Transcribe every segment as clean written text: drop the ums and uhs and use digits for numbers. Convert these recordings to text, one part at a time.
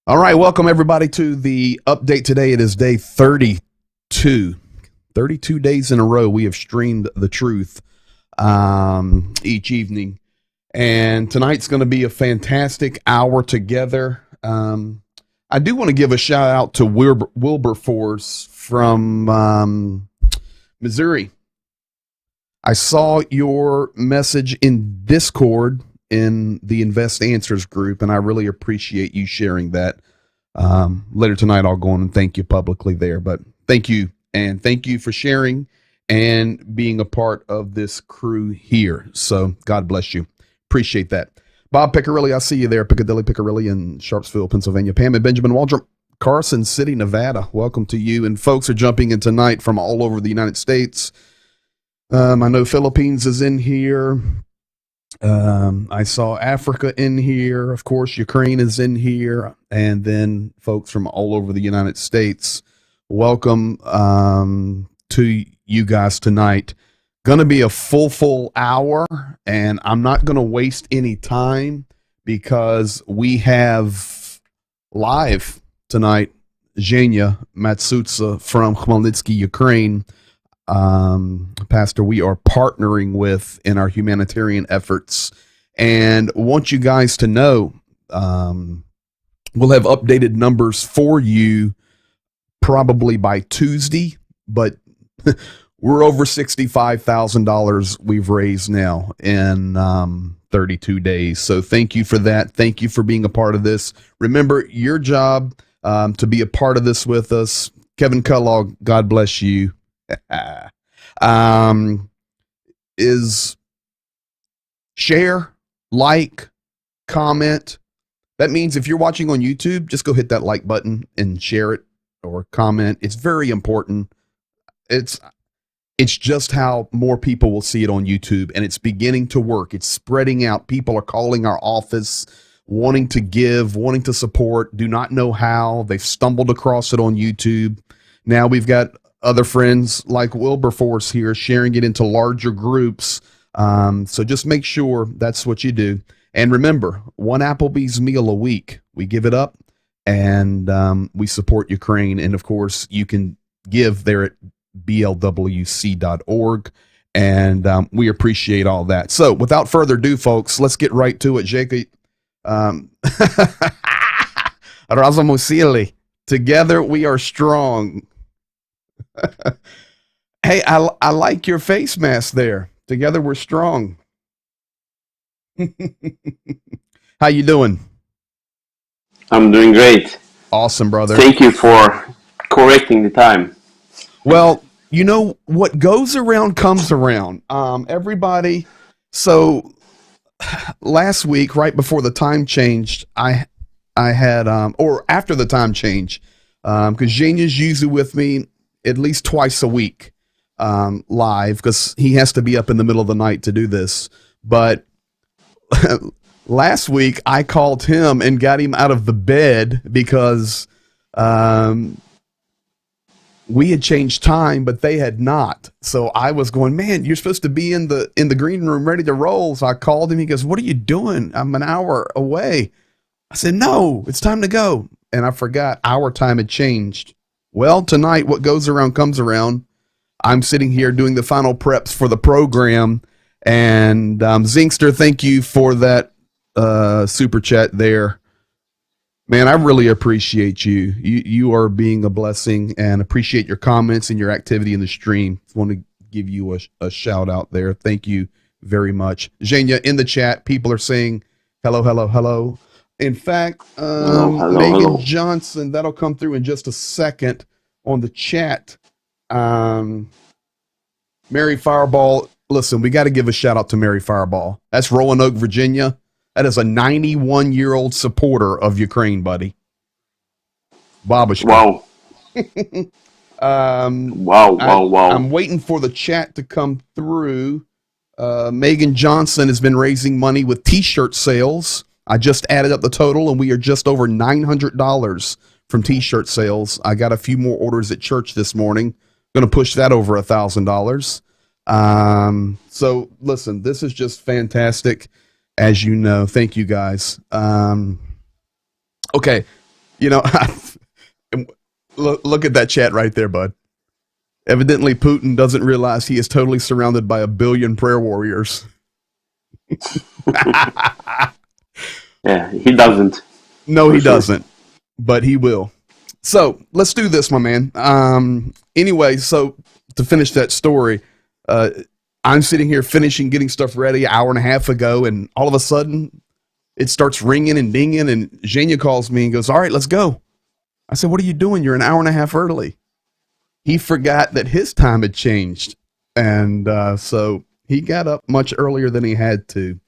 All right, welcome everybody to the update today. It is day 32. 32 days in a row we have streamed The Truth each evening. And tonight's going to be a fantastic hour together. I do want to give a shout out to Wilberforce from Missouri. I saw your message in Discord in the Invest Answers group, and I really appreciate you sharing that. Later tonight, I'll go on and thank you publicly there, but thank you, and thank you for sharing and being a part of this crew here. So God bless you. Appreciate that. Bob Piccarilli, I see you there. Piccadilly Piccarilli in Sharpsville, Pennsylvania. Pam and Benjamin Waldrop, Carson City, Nevada. Welcome to you. And folks are jumping in tonight from all over the United States. I know Philippines is in here. I saw Africa in here. Of course, Ukraine is in here. And then folks from all over the United States. Welcome to you guys tonight. Going to be a full hour, and I'm not going to waste any time because we have live tonight Zhenya Matsutsa from Khmelnytsky, Ukraine. Pastor, we are partnering with in our humanitarian efforts, and want you guys to know we'll have updated numbers for you probably by Tuesday, but we're over $65,000 we've raised now in 32 days. So thank you for that. Thank you for being a part of this. Remember, your job to be a part of this with us. Kevin Kellogg, God bless you. Is share, like, comment. That means if you're watching on YouTube, just go hit that like button and share it or comment. It's very important. It's just how more people will see it on YouTube, and it's beginning to work. It's spreading out. People are calling our office, wanting to give, wanting to support, do not know how. They've stumbled across it on YouTube. Now we've got other friends like Wilberforce here sharing it into larger groups. So just make sure that's what you do. And remember, one Applebee's meal a week. We give it up, and we support Ukraine. And, of course, you can give there at blwc.org, and we appreciate all that. So without further ado, folks, let's get right to it. Jacob, together we are strong. Hey, I like your face mask there. Together we're strong. How you doing? I'm doing great. Awesome, brother. Thank you for correcting the time. Well, you know, what goes around comes around. Everybody, so last week, right before the time changed, I had, or after the time change, because Zhenya's usually with me at least twice a week live, because he has to be up in the middle of the night to do this. But last week, I called him and got him out of the bed because we had changed time, but they had not. So I was going, man, you're supposed to be in the green room ready to roll. So I called him. He goes, what are you doing? I'm an hour away. I said, no, it's time to go. And I forgot our time had changed. Well, tonight, what goes around comes around. I'm sitting here doing the final preps for the program. And Zingster, thank you for that super chat there. Man, I really appreciate you. You are being a blessing, and appreciate your comments and your activity in the stream. I want to give you a shout out there. Thank you very much. Zhenya, in the chat, people are saying hello, hello, hello. In fact, hello, Megan hello. Johnson, that'll come through in just a second on the chat. Mary Fireball, listen, we got to give a shout out to Mary Fireball. That's Roanoke, Virginia. That is a 91-year-old supporter of Ukraine, buddy. Babushka. Wow. Wow. I'm waiting for the chat to come through. Megan Johnson has been raising money with T-shirt sales. I just added up the total, and we are just over $900 from T-shirt sales. I got a few more orders at church this morning. Going to push that over $1,000. So, listen, this is just fantastic. As you know, thank you guys. Okay, You know, look at that chat right there, bud. Evidently, Putin doesn't realize he is totally surrounded by a billion prayer warriors. Yeah, he doesn't. No, he doesn't, but he will. So let's do this, my man. Anyway, so to finish that story, I'm sitting here finishing getting stuff ready an hour and a half ago, and all of a sudden it starts ringing and dinging, and Zhenya calls me and goes, "All right, let's go." I said, "What are you doing? You're an hour and a half early." He forgot that his time had changed, and so he got up much earlier than he had to.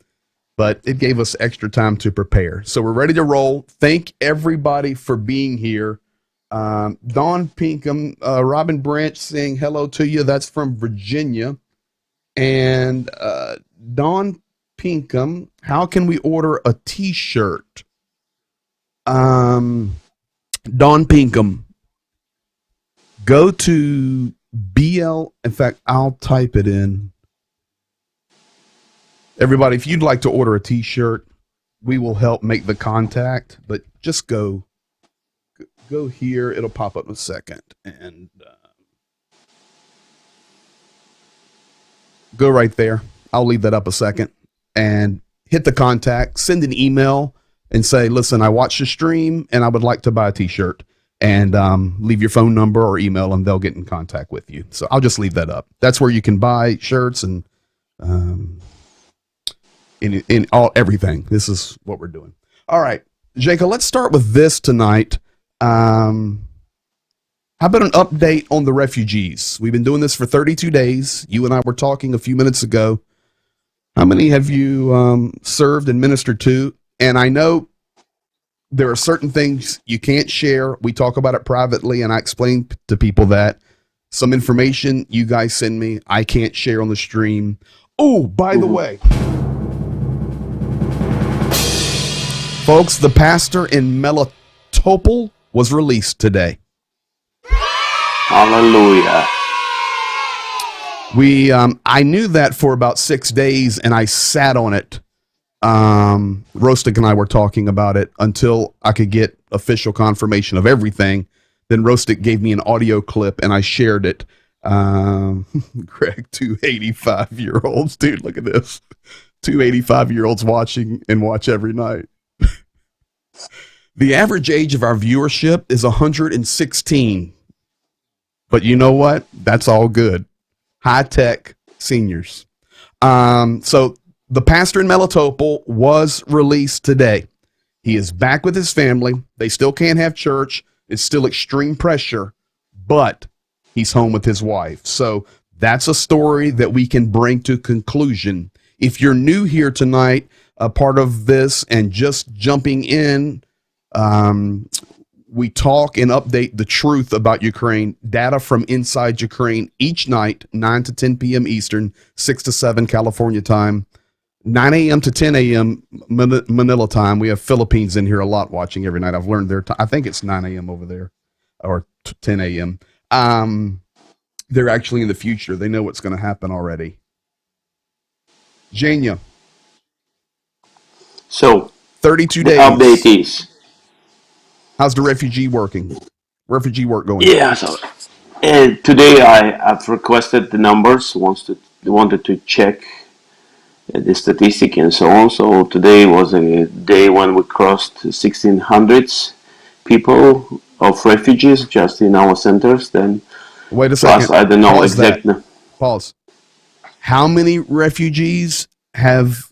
But it gave us extra time to prepare. So we're ready to roll. Thank everybody for being here. Dawn Pinkham, Robin Branch saying hello to you. That's from Virginia. And Dawn Pinkham, how can we order a t-shirt? Dawn Pinkham, go to BL. In fact, I'll type it in. Everybody, if you'd like to order a t-shirt, we will help make the contact, but just go here. It'll pop up in a second. And go right there. I'll leave that up a second. And hit the contact. Send an email and say, listen, I watched the stream and I would like to buy a t-shirt. And leave your phone number or email and they'll get in contact with you. So I'll just leave that up. That's where you can buy shirts and in all everything. This is what we're doing. All right, Jacob, let's start with this tonight. How about an update on the refugees? We've been doing this for 32 days. You and I were talking a few minutes ago. How many have you served and ministered to? And I know there are certain things you can't share. We talk about it privately, and I explain to people that some information you guys send me, I can't share on the stream. Oh, by the way, folks, the pastor in Melitopol was released today. Hallelujah. I knew that for about 6 days, and I sat on it. Rostik and I were talking about it until I could get official confirmation of everything. Then Rostik gave me an audio clip, and I shared it. Greg, 285-year-olds. Dude, look at this. 285-year-olds watching and watch every night. The average age of our viewership is 116. But you know what? That's all good. High-tech seniors. So the pastor in Melitopol was released today. He is back with his family. They still can't have church. It's still extreme pressure, but he's home with his wife. So that's a story that we can bring to conclusion. If you're new here tonight, a part of this and just jumping in, we talk and update the truth about Ukraine, data from inside Ukraine each night, 9 to 10 p.m. Eastern, 6 to 7 California time, 9 a.m. to 10 a.m. Manila time. We have Philippines in here a lot watching every night. I've learned their time. I think it's 9 a.m. over there or 10 a.m. They're actually in the future. They know what's going to happen already. Zhenya. So 32 the days. update is. How's the refugee work going? Yeah, so today I've requested the numbers, wanted to check the statistic and so on. So today was a day when we crossed 1,600 people of refugees just in our centers. Then wait a second. Plus, I don't know exactly. Pause. How many refugees have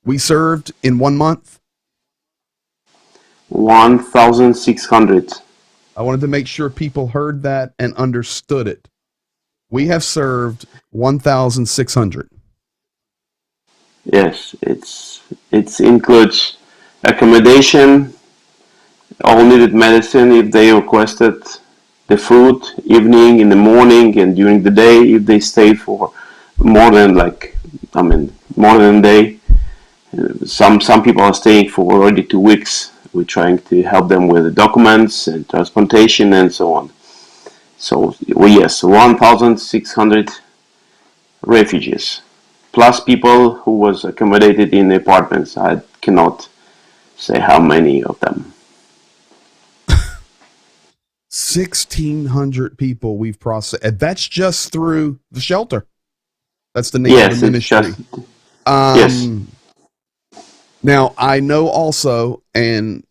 we served in 1 month? 1,600. I wanted to make sure people heard that and understood it. We have served 1,600. Yes, it includes accommodation, all needed medicine if they requested, the food, evening, in the morning, and during the day if they stay for more than a day. Some people are staying for already 2 weeks. We're trying to help them with the documents and transportation and so on. So yes, 1,600 refugees, plus people who was accommodated in apartments. I cannot say how many of them. 1,600 people we've processed. And that's just through the shelter. That's the name of Yes, the it's ministry. just yes. Now I know also, and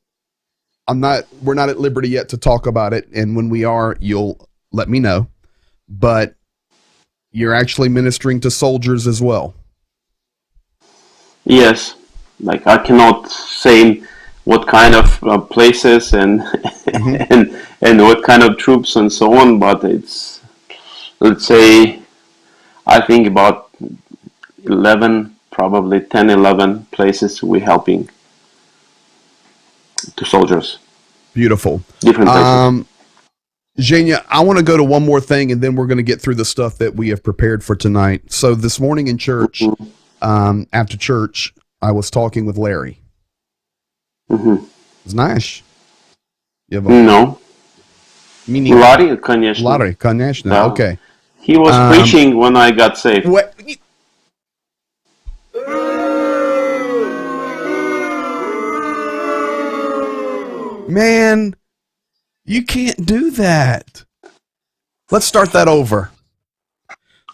we're not at liberty yet to talk about it. And when we are, you'll let me know, but you're actually ministering to soldiers as well. Yes, like I cannot say what kind of places and and what kind of troops and so on, but it's, let's say, I think about 11, probably 10, 11 places we're helping to soldiers, Beautiful. different places. Zhenya, I want to go to one more thing and then we're going to get through the stuff that we have prepared for tonight. So this morning in church, after church, I was talking with Larry. Знаешь его? No. Larry, конечно. Larry, конечно. Да. Okay. He was preaching when I got saved. What? Man, you can't do that. Let's start that over.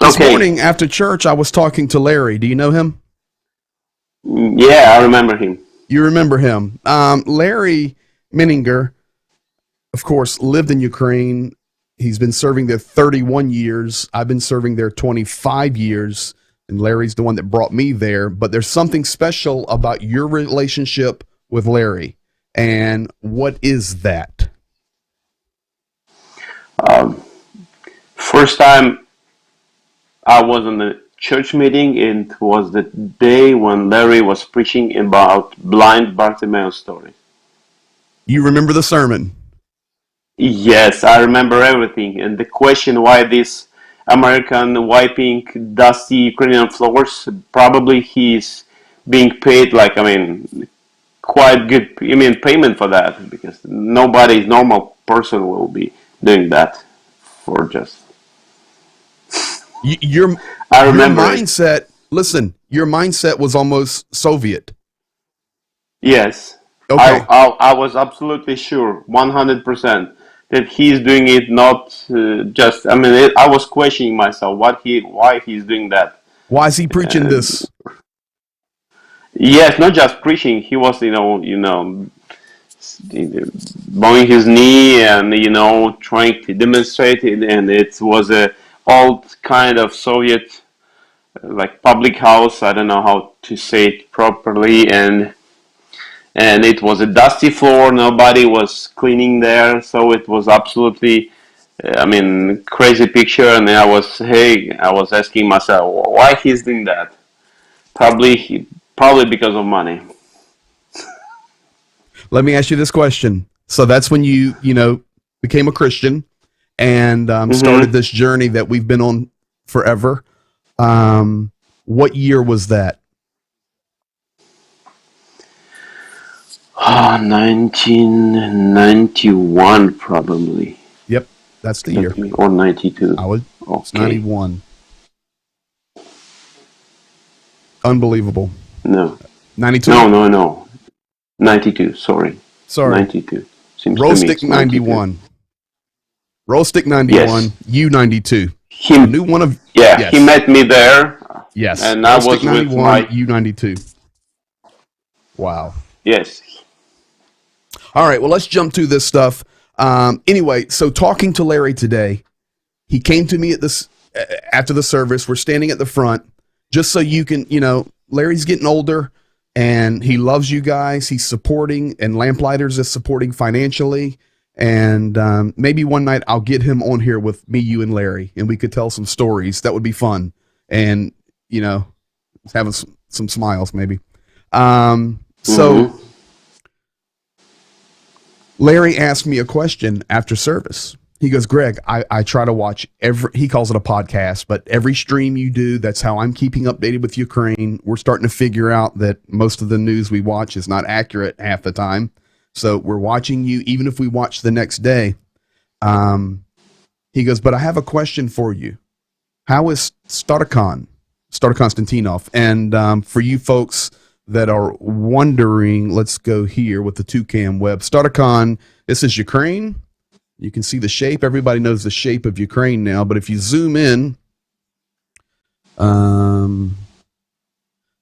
This morning after church, I was talking to Larry. Do you know him? Yeah, I remember him. You remember him. Larry Menninger, of course, lived in Ukraine. He's been serving there 31 years. I've been serving there 25 years, and Larry's the one that brought me there. But there's something special about your relationship with Larry. And what is that? First time I was in a church meeting, and it was the day when Larry was preaching about blind Bartimaeus story. You remember the sermon? Yes, I remember everything. And the question why this American wiping dusty Ukrainian floors, probably he's being paid, like, I mean, quite good, I mean, payment for that, because nobody, normal person will be doing that for just. Your mindset, listen, your mindset was almost Soviet. Yes. Okay. I was absolutely sure, 100%, that he's doing it not just, I mean, I was questioning myself why he's doing that. Why is he preaching this? Yes, not just preaching. He was, bowing his knee and, trying to demonstrate it. And it was a old kind of Soviet, like, public house. I don't know how to say it properly. And it was a dusty floor. Nobody was cleaning there. So it was absolutely, I mean, crazy picture. And I was asking myself, why he's doing that? Probably because of money. Let me ask you this question. So that's when you became a Christian and started this journey that we've been on forever. What year was that? 1991, probably. Yep, that's the year. Or 92. It's 91. Unbelievable. No. 92? No. 92, sorry. 92. Seems Rollstick 91. Rollstick 91, yes. You 92. He met me there. Yes. And Rollstick I was 91, with my... You 92. Wow. Yes. All right, well, let's jump to this stuff. Anyway, so talking to Larry today, he came to me after the service. We're standing at the front, just so you can, Larry's getting older, and he loves you guys. He's supporting, and Lamplighters is supporting financially. And maybe one night I'll get him on here with me, you, and Larry, and we could tell some stories. That would be fun. And, having some smiles maybe. So Larry asked me a question after service. He goes, Greg, I try to watch he calls it a podcast, but every stream you do, that's how I'm keeping updated with Ukraine. We're starting to figure out that most of the news we watch is not accurate half the time. So we're watching you, even if we watch the next day. He goes, but I have a question for you. How is Starokon Konstantinov? And for you folks that are wondering, let's go here with the 2cam web. Starokon, this is Ukraine. You can see the shape. Everybody knows the shape of Ukraine now, but if you zoom in,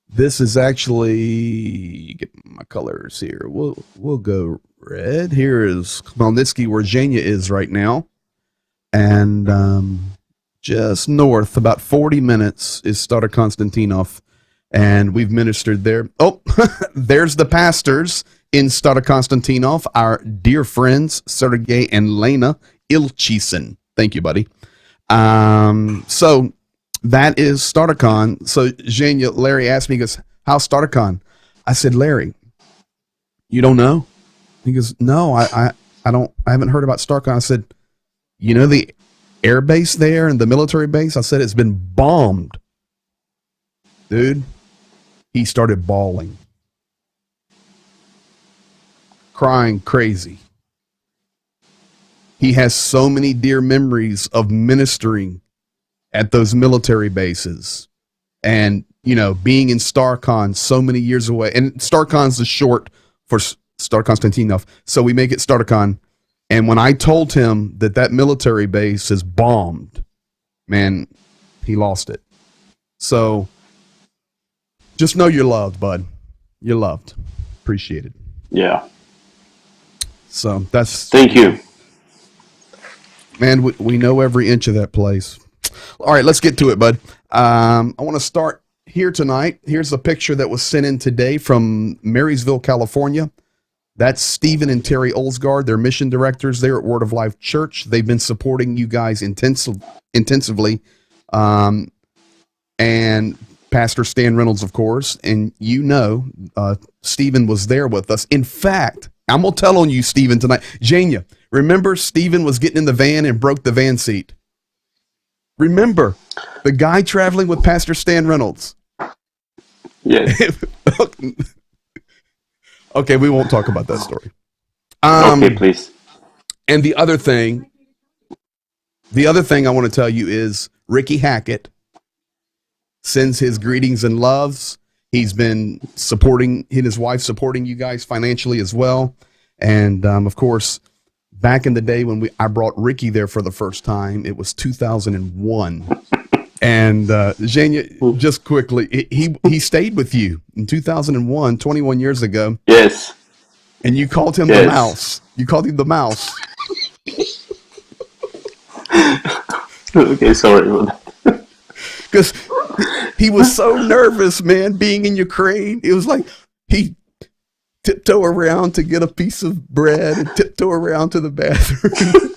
this is actually, get my colors here. We'll go red. Here is Khmelnytsky, where Zhenya is right now. And just north, about 40 minutes, is Starokonstantinov. And we've ministered there. Oh, there's the pastors in Starokonstantinov, our dear friends, Sergey and Lena Ilchisen. Thank you, buddy. So that is Starokon. So Zhenya, Larry asked me, he goes, how's Starokon? I said, Larry, you don't know? He goes, no, I haven't heard about Starokon. I said, you know the air base there and the military base? I said, it's been bombed. Dude, he started bawling. Crying crazy. He has so many dear memories of ministering at those military bases and, you know, being in Starkon so many years away. And Starkon's the short for Starokonstantinov. So we make it Starkon. And when I told him that that military base is bombed, man, he lost it. So just know you're loved, bud. You're loved. Appreciate it. Yeah. So that's... Thank you. Man, we know every inch of that place. All right, let's get to it, bud. I want to start here tonight. Here's a picture that was sent in today from Marysville, California. That's Stephen and Terry Olsgaard. They're mission directors there at Word of Life Church. They've been supporting you guys intensively. And Pastor Stan Reynolds, of course. And you know, Stephen was there with us. In fact, I'm going to tell on you, Stephen, tonight. Zhenya, remember Stephen was getting in the van and broke the van seat? Remember the guy traveling with Pastor Stan Reynolds? Yes. Okay, we won't talk about that story. Okay, please. And the other thing I want to tell you is Ricky Hackett sends his greetings and loves. He's been supporting, he and his wife supporting you guys financially as well. And of course, back in the day when I brought Ricky there for the first time, it was 2001. And Zhenya, just quickly, he stayed with you in 2001, 21 years ago. Yes. And you called him the mouse. You called him the mouse. Okay, sorry about that. Because he was so nervous, man, being in Ukraine. It was like he tiptoe around to get a piece of bread and tiptoe around to the bathroom.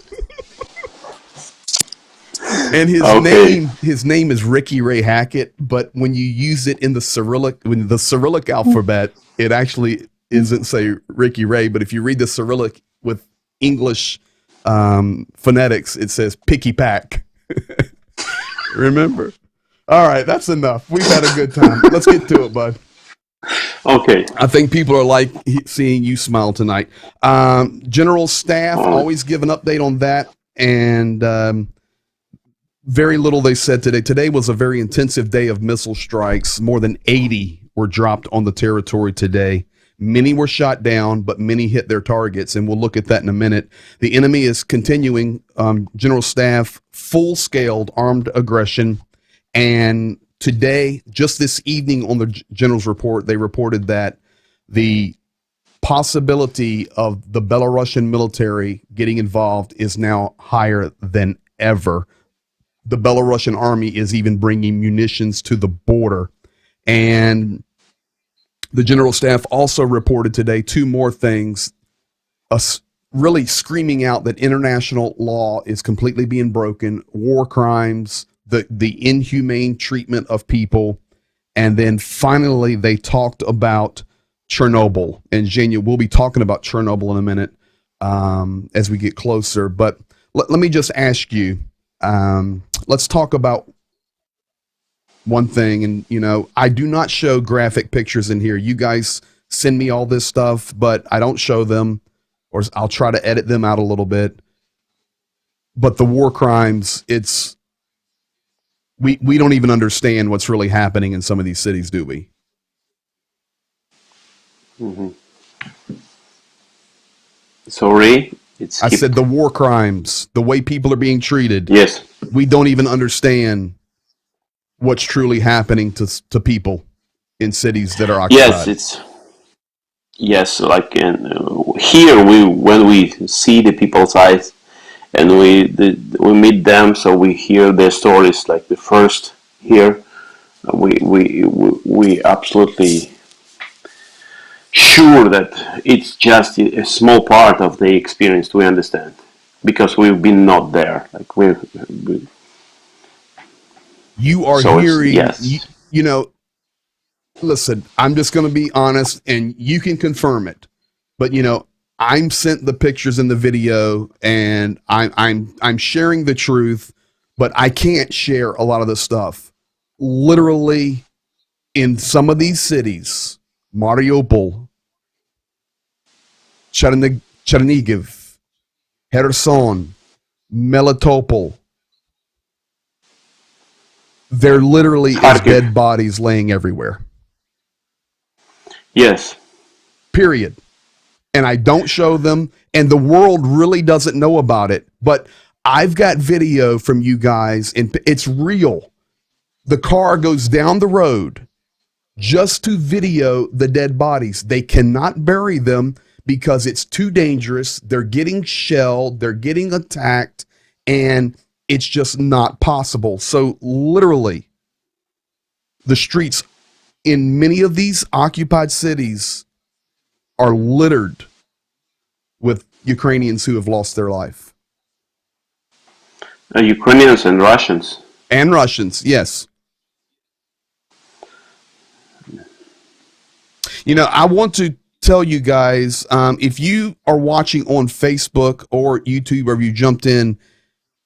And his name is Ricky Ray Hackett, but when you use it in the Cyrillic alphabet, it actually isn't say Ricky Ray, but if you read the Cyrillic with English phonetics, it says Picky Pack. Remember? All right, that's enough. We've had a good time. Let's get to it, bud. Okay. I think people are like seeing you smile tonight. General Staff, always give an update on that. And very little they said today. Today was a very intensive day of missile strikes. More than 80 were dropped on the territory today. Many were shot down, but many hit their targets, and we'll look at that in a minute. The enemy is continuing, General Staff, full-scaled armed aggression. And today, just this evening on the General's report, they reported that the possibility of the Belarusian military getting involved is now higher than ever. The Belarusian army is even bringing munitions to the border. And the General Staff also reported today two more things, really screaming out that international law is completely being broken, war crimes, the inhumane treatment of people. And then finally, they talked about Chernobyl. And Zhenya, we'll be talking about Chernobyl in a minute as we get closer. But let me just ask you, let's talk about one thing. And, you know, I do not show graphic pictures in here. You guys send me all this stuff, but I don't show them, or I'll try to edit them out a little bit. But the war crimes, we don't even understand what's really happening in some of these cities, do we? Mm-hmm. Sorry, It's I hip. said the war crimes, the way people are being treated. Yes. We don't even understand what's truly happening to people in cities that are Yes, occupied. it's yes. Like here, we when we see the people's eyes and we meet them, so we hear their stories. Like the first here, we absolutely sure that it's just a small part of the experience we understand because we've been not there. Like You are so it's hearing, yes. you know, listen, I'm just going to be honest and you can confirm it. But I'm sent the pictures and the video and I'm sharing the truth, but I can't share a lot of the stuff. Literally in some of these cities, Mariupol, Chernihiv, Kherson, Melitopol, there literally is Kharkiv. dead bodies laying everywhere. Yes. Period. And I don't show them, and the world really doesn't know about it. But I've got video from you guys, and it's real. The car goes down the road just to video the dead bodies. They cannot bury them because it's too dangerous. They're getting shelled, they're getting attacked, and it's just not possible. So, literally, the streets in many of these occupied cities are littered with Ukrainians who have lost their life. Ukrainians and Russians. And Russians, yes. I want to tell you guys, if you are watching on Facebook or YouTube, or you jumped in,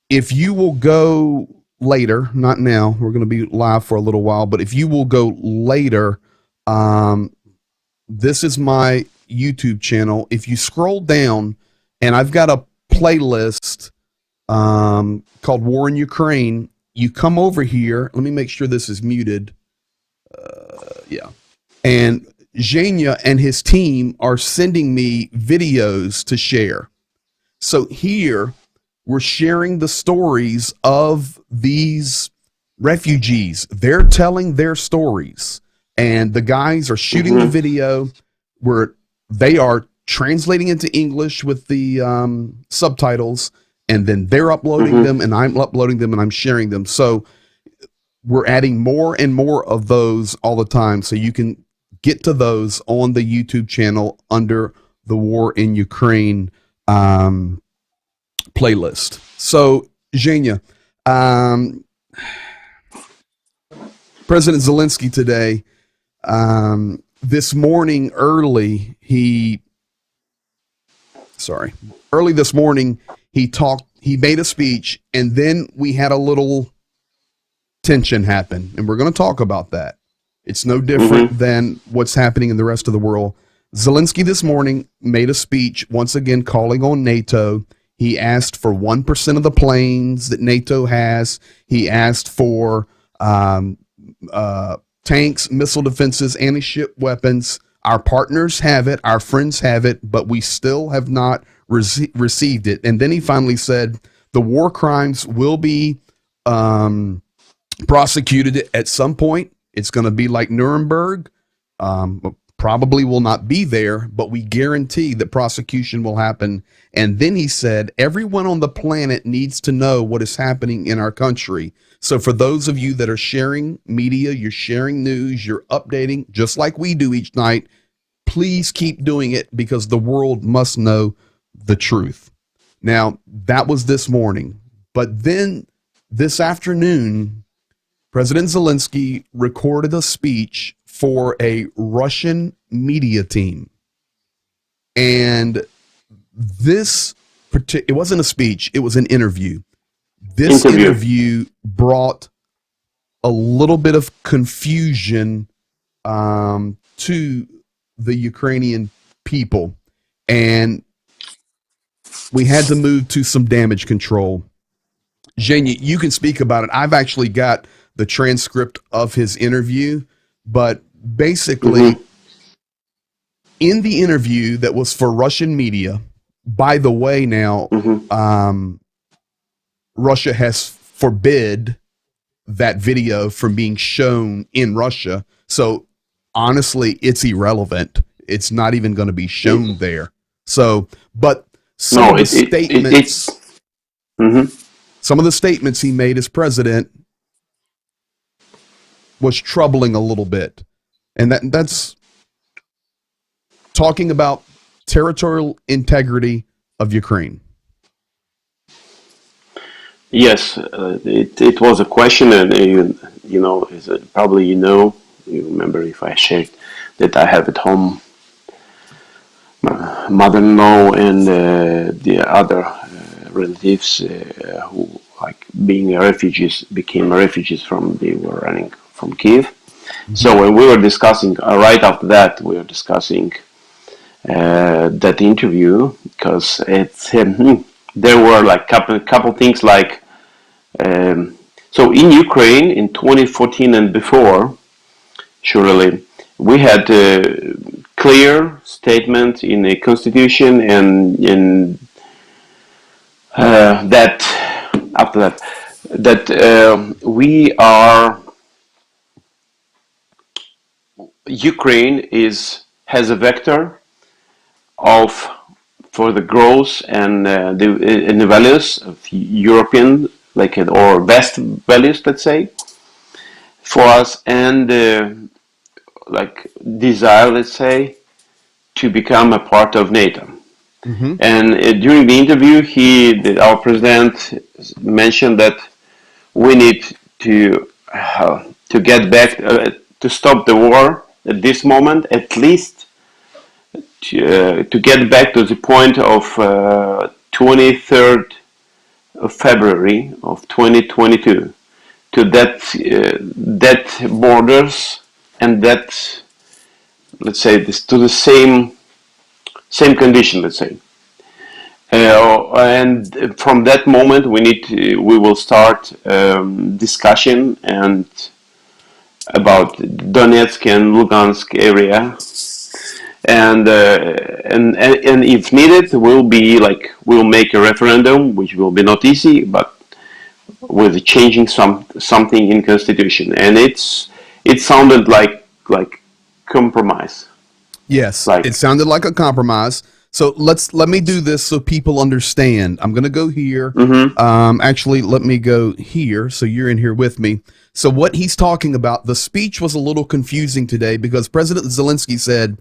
if you will go later, not now, we're going to be live for a little while, but if you will go later, this is my YouTube channel. If you scroll down, and I've got a playlist called War in Ukraine, you come over here. Let me make sure this is muted. Yeah. And Zhenya and his team are sending me videos to share. So here we're sharing the stories of these refugees. They're telling their stories, and the guys are shooting the video where they are translating into English with the subtitles, and then they're uploading them, and I'm uploading them, and I'm sharing them. So we're adding more and more of those all the time. So you can get to those on the YouTube channel under the War in Ukraine playlist. So, Zhenya, President Zelensky today, this morning early this morning, he made a speech, and then we had a little tension happen, and we're going to talk about that. It's no different than what's happening in the rest of the world. Zelensky this morning made a speech, once again calling on NATO. He asked for 1% of the planes that NATO has. He asked for tanks, missile defenses, anti-ship weapons. Our partners have it. Our friends have it, but we still have not received it. And then he finally said the war crimes will be prosecuted at some point. It's going to be like Nuremberg. Probably will not be there, but we guarantee that prosecution will happen. And then he said, everyone on the planet needs to know what is happening in our country. So for those of you that are sharing media, you're sharing news, you're updating, just like we do each night, please keep doing it, because the world must know the truth. Now, that was this morning. But then this afternoon, President Zelensky recorded a speech for a Russian media team. And it wasn't a speech, it was an interview. This interview brought a little bit of confusion to the Ukrainian people. And we had to move to some damage control. Zhenya, you can speak about it. I've actually got the transcript of his interview, but basically in the interview that was for Russian media, by the way, now Russia has forbid that video from being shown in Russia. So honestly, it's irrelevant. It's not even going to be shown there. So, but some No, of the statements, mhm. some of the statements he made as president was troubling a little bit. And that's talking about territorial integrity of Ukraine. Yes, it was a question, and you know, probably you remember if I shared that I have at home my mother-in-law and the other relatives who, like being refugees, became refugees from they were running from Kiev. So when we were discussing right after that, we were discussing that interview because it's there were like couple things like so in Ukraine in 2014 and before, surely we had a clear statement in the constitution and in that after that we are Ukraine has a vector of for the growth and the values of European like or best values, let's say, for us, and like desire, let's say, to become a part of NATO. Mm-hmm. And during the interview, our president mentioned that we need to get back to stop the war at this moment, at least to get back to the point of 23rd of February of 2022, to that borders and that, let's say, this to the same condition, let's say. And from that moment, we will start discussion and about Donetsk and Lugansk area, and if needed, we'll make a referendum, which will be not easy, but with changing something in constitution, and it sounded like compromise. Yes, Like it sounded like a compromise. So let me do this so people understand. I'm going to go here. Actually, let me go here so you're in here with me. So what he's talking about, the speech was a little confusing today because President Zelensky said,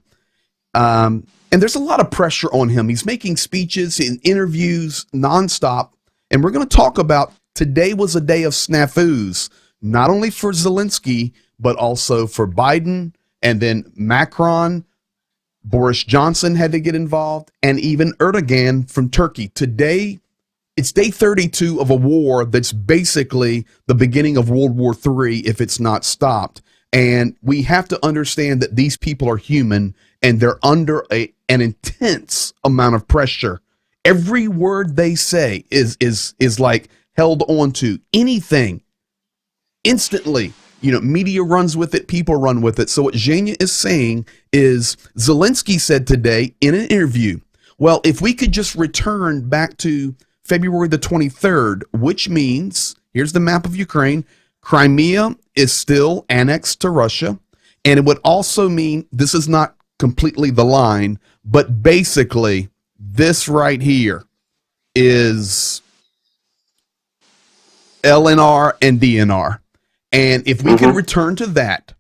and there's a lot of pressure on him. He's making speeches and interviews nonstop. And we're going to talk about today was a day of snafus, not only for Zelensky, but also for Biden and then Macron. Boris Johnson had to get involved, and even Erdogan from Turkey. Today, it's day 32 of a war that's basically the beginning of World War III if it's not stopped. And we have to understand that these people are human and they're under an intense amount of pressure. Every word they say is like held on to. Anything instantly, media runs with it, people run with it. So what Zhenya is saying is Zelensky said today in an interview, well, if we could just return back to February the 23rd, which means, here's the map of Ukraine, Crimea is still annexed to Russia. And it would also mean, this is not completely the line, but basically this right here is LNR and DNR. And if we can return to that,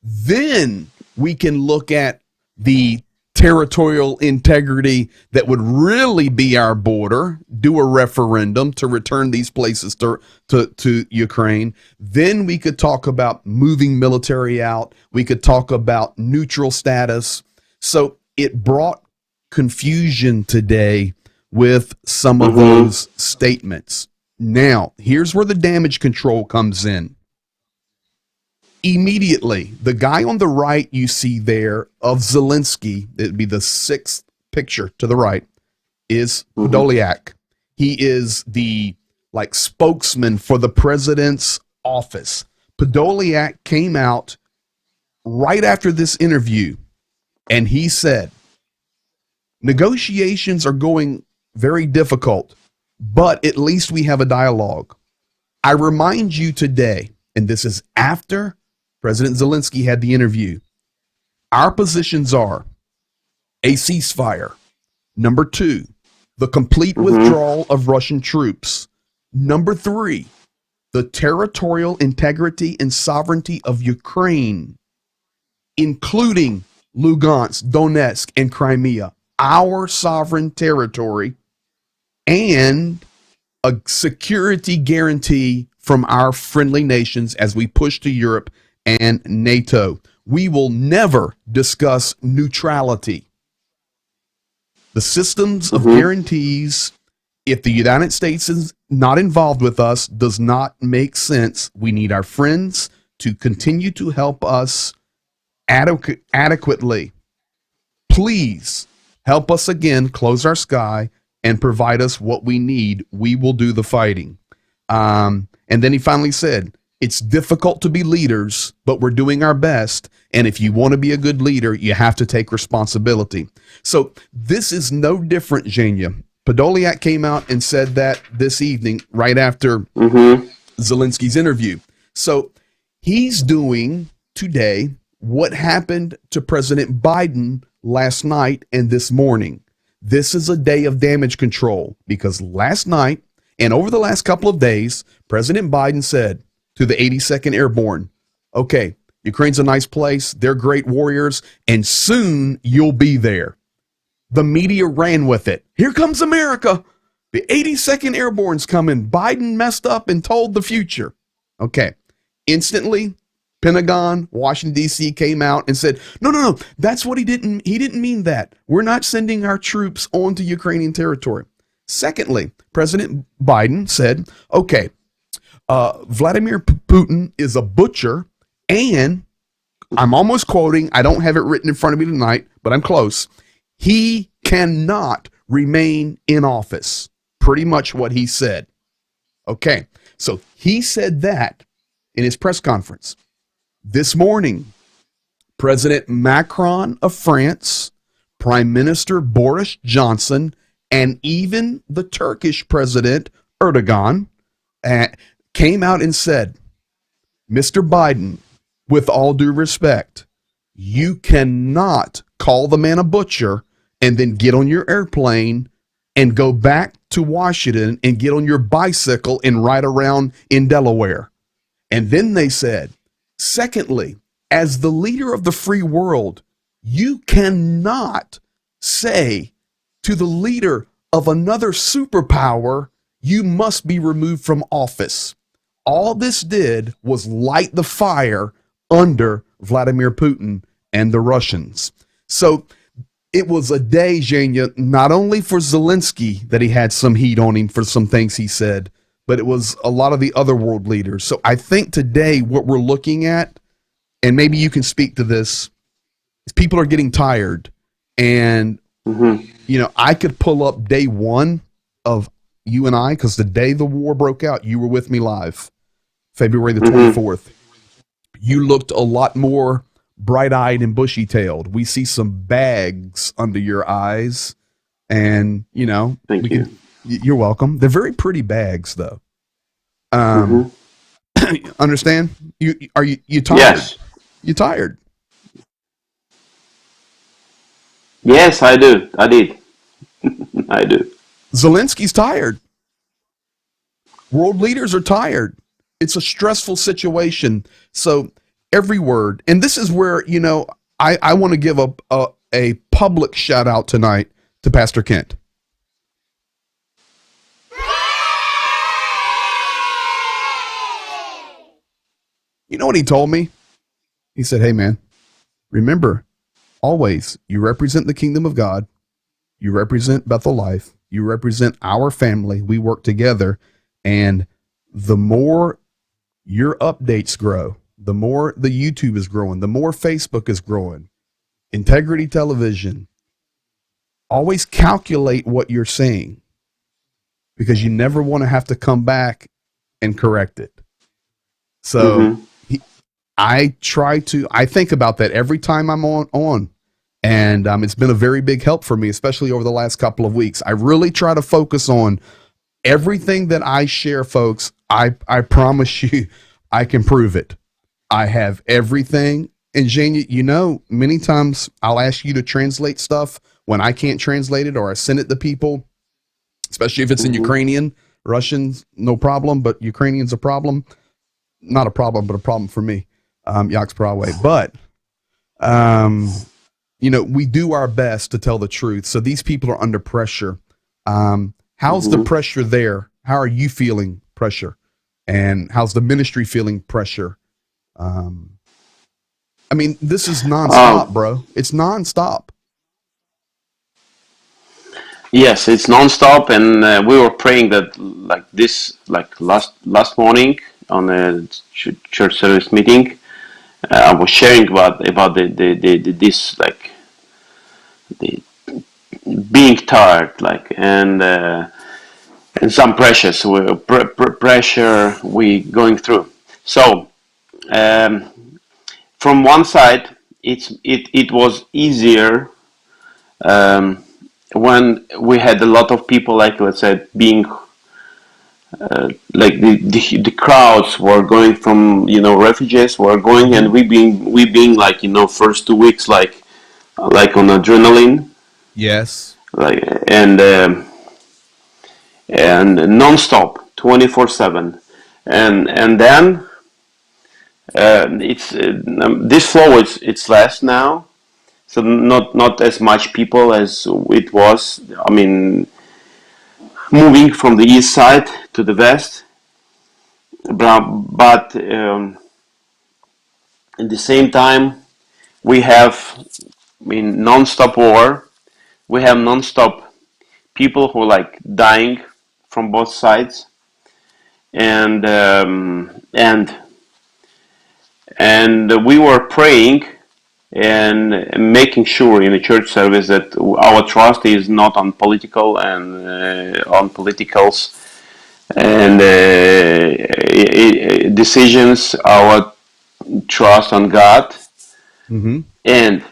then we can look at the territorial integrity that would really be our border, do a referendum to return these places to Ukraine. Then we could talk about moving military out. We could talk about neutral status. So it brought confusion today with some of those statements. Now, here's where the damage control comes in. Immediately, the guy on the right you see there of Zelensky, it'd be the sixth picture to the right, is Podolyak. He is the spokesman for the president's office. Podolyak came out right after this interview and he said, Negotiations are going very difficult, but at least we have a dialogue. I remind you today, and this is after President Zelensky had the interview, our positions are a ceasefire. Number two, the complete withdrawal of Russian troops. Number three, the territorial integrity and sovereignty of Ukraine, including Lugansk, Donetsk, and Crimea, our sovereign territory, and a security guarantee from our friendly nations as we push to Europe and NATO. We will never discuss neutrality. The systems of guarantees, if the United States is not involved with us, does not make sense. We need our friends to continue to help us adequately. Please help us again, close our sky, and provide us what we need. We will do the fighting. And then he finally said, it's difficult to be leaders, but we're doing our best. And if you want to be a good leader, you have to take responsibility. So this is no different, Zhenya. Podolyak came out and said that this evening, right after Zelensky's interview. So he's doing today what happened to President Biden last night and this morning. This is a day of damage control because last night and over the last couple of days, President Biden said to the 82nd Airborne, okay, Ukraine's a nice place. They're great warriors, and soon you'll be there. The media ran with it. Here comes America. The 82nd Airborne's coming. Biden messed up and told the future. Okay. Instantly, Pentagon, Washington, D.C. came out and said, no, that's what he didn't mean that. We're not sending our troops onto Ukrainian territory. Secondly, President Biden said, okay, Vladimir Putin is a butcher, and I'm almost quoting, I don't have it written in front of me tonight, but I'm close. He cannot remain in office. Pretty much what he said. Okay, so he said that in his press conference. This morning, President Macron of France, Prime Minister Boris Johnson, and even the Turkish President Erdogan came out and said, Mr. Biden, with all due respect, you cannot call the man a butcher and then get on your airplane and go back to Washington and get on your bicycle and ride around in Delaware. And then they said, secondly, as the leader of the free world, you cannot say to the leader of another superpower, you must be removed from office. All this did was light the fire under Vladimir Putin and the Russians. So it was a day, Zhenya, not only for Zelensky that he had some heat on him for some things he said, but it was a lot of the other world leaders. So I think today what we're looking at, and maybe you can speak to this, is people are getting tired. And, you know, I could pull up day one of you and I, because the day the war broke out, you were with me live, February the 24th. You looked a lot more bright-eyed and bushy-tailed. We see some bags under your eyes, and, you know. Thank you. You're welcome. They're very pretty bags, though. Understand? Are you tired? Yes. You tired? Yes, I do. I did. I do. Zelensky's tired. World leaders are tired. It's a stressful situation. So every word, and this is where, you know, I want to give a public shout out tonight to Pastor Kent. You know what he told me? He said, hey, man, remember, always, you represent the kingdom of God. You represent Bethel Life. You represent our family. We work together. And the more your updates grow, the more the YouTube is growing, the more Facebook is growing, Integrity Television, always calculate what you're saying, because you never want to have to come back and correct it. So I think about that every time I'm on. And it's been a very big help for me, especially over the last couple of weeks. I really try to focus on everything that I share, folks. I promise you, I can prove it. I have everything. And Zhenya, many times I'll ask you to translate stuff when I can't translate it, or I send it to people, especially if it's in Hmm. Ukrainian. Russians, no problem, but Ukrainians a problem. Not a problem, but a problem for me. Yaks Prawe. But we do our best to tell the truth. So these people are under pressure. How's the Hmm. pressure there? How are you feeling pressure? And how's the ministry feeling pressure? Um, I mean, this is nonstop, Um, bro. It's nonstop. yes, it's nonstop, and we were praying that like this, like last morning on a church service meeting. I was sharing about the this like the being tired, like and some pressures, pressure we going through. So um, from one side, it was easier um, when we had a lot of people, like let's say, being like the crowds were going from refugees were going, Mm-hmm. and we being like first 2 weeks like on adrenaline, Yes. like and non-stop 24/7, and then it's this flow is it's less now, so not as much people as it was. I mean, moving from the east side to the west, but at the same time we have, I mean, non-stop war. We have non-stop people who are like dying from both sides, and we were praying and making sure in the church service that our trust is not on political and on politicals and decisions. Our trust on God, Mm-hmm. and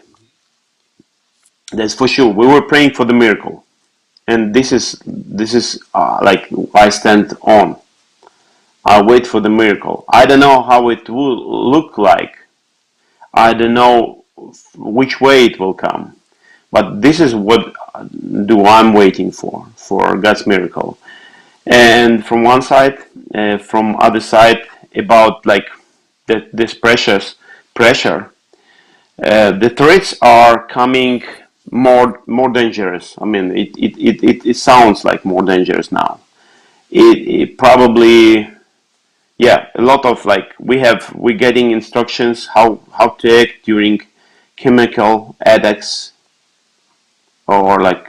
that's for sure. We were praying for the miracle, and this is like I stand on. I wait for the miracle. I don't know how it will look like. I don't know which way it will come. But this is what do I'm waiting for God's miracle. And from one side, from other side, about like this precious pressure, the threats are coming more dangerous. I mean, it sounds like more dangerous now. It probably, yeah, a lot of like we're getting instructions how to act during chemical attacks, or like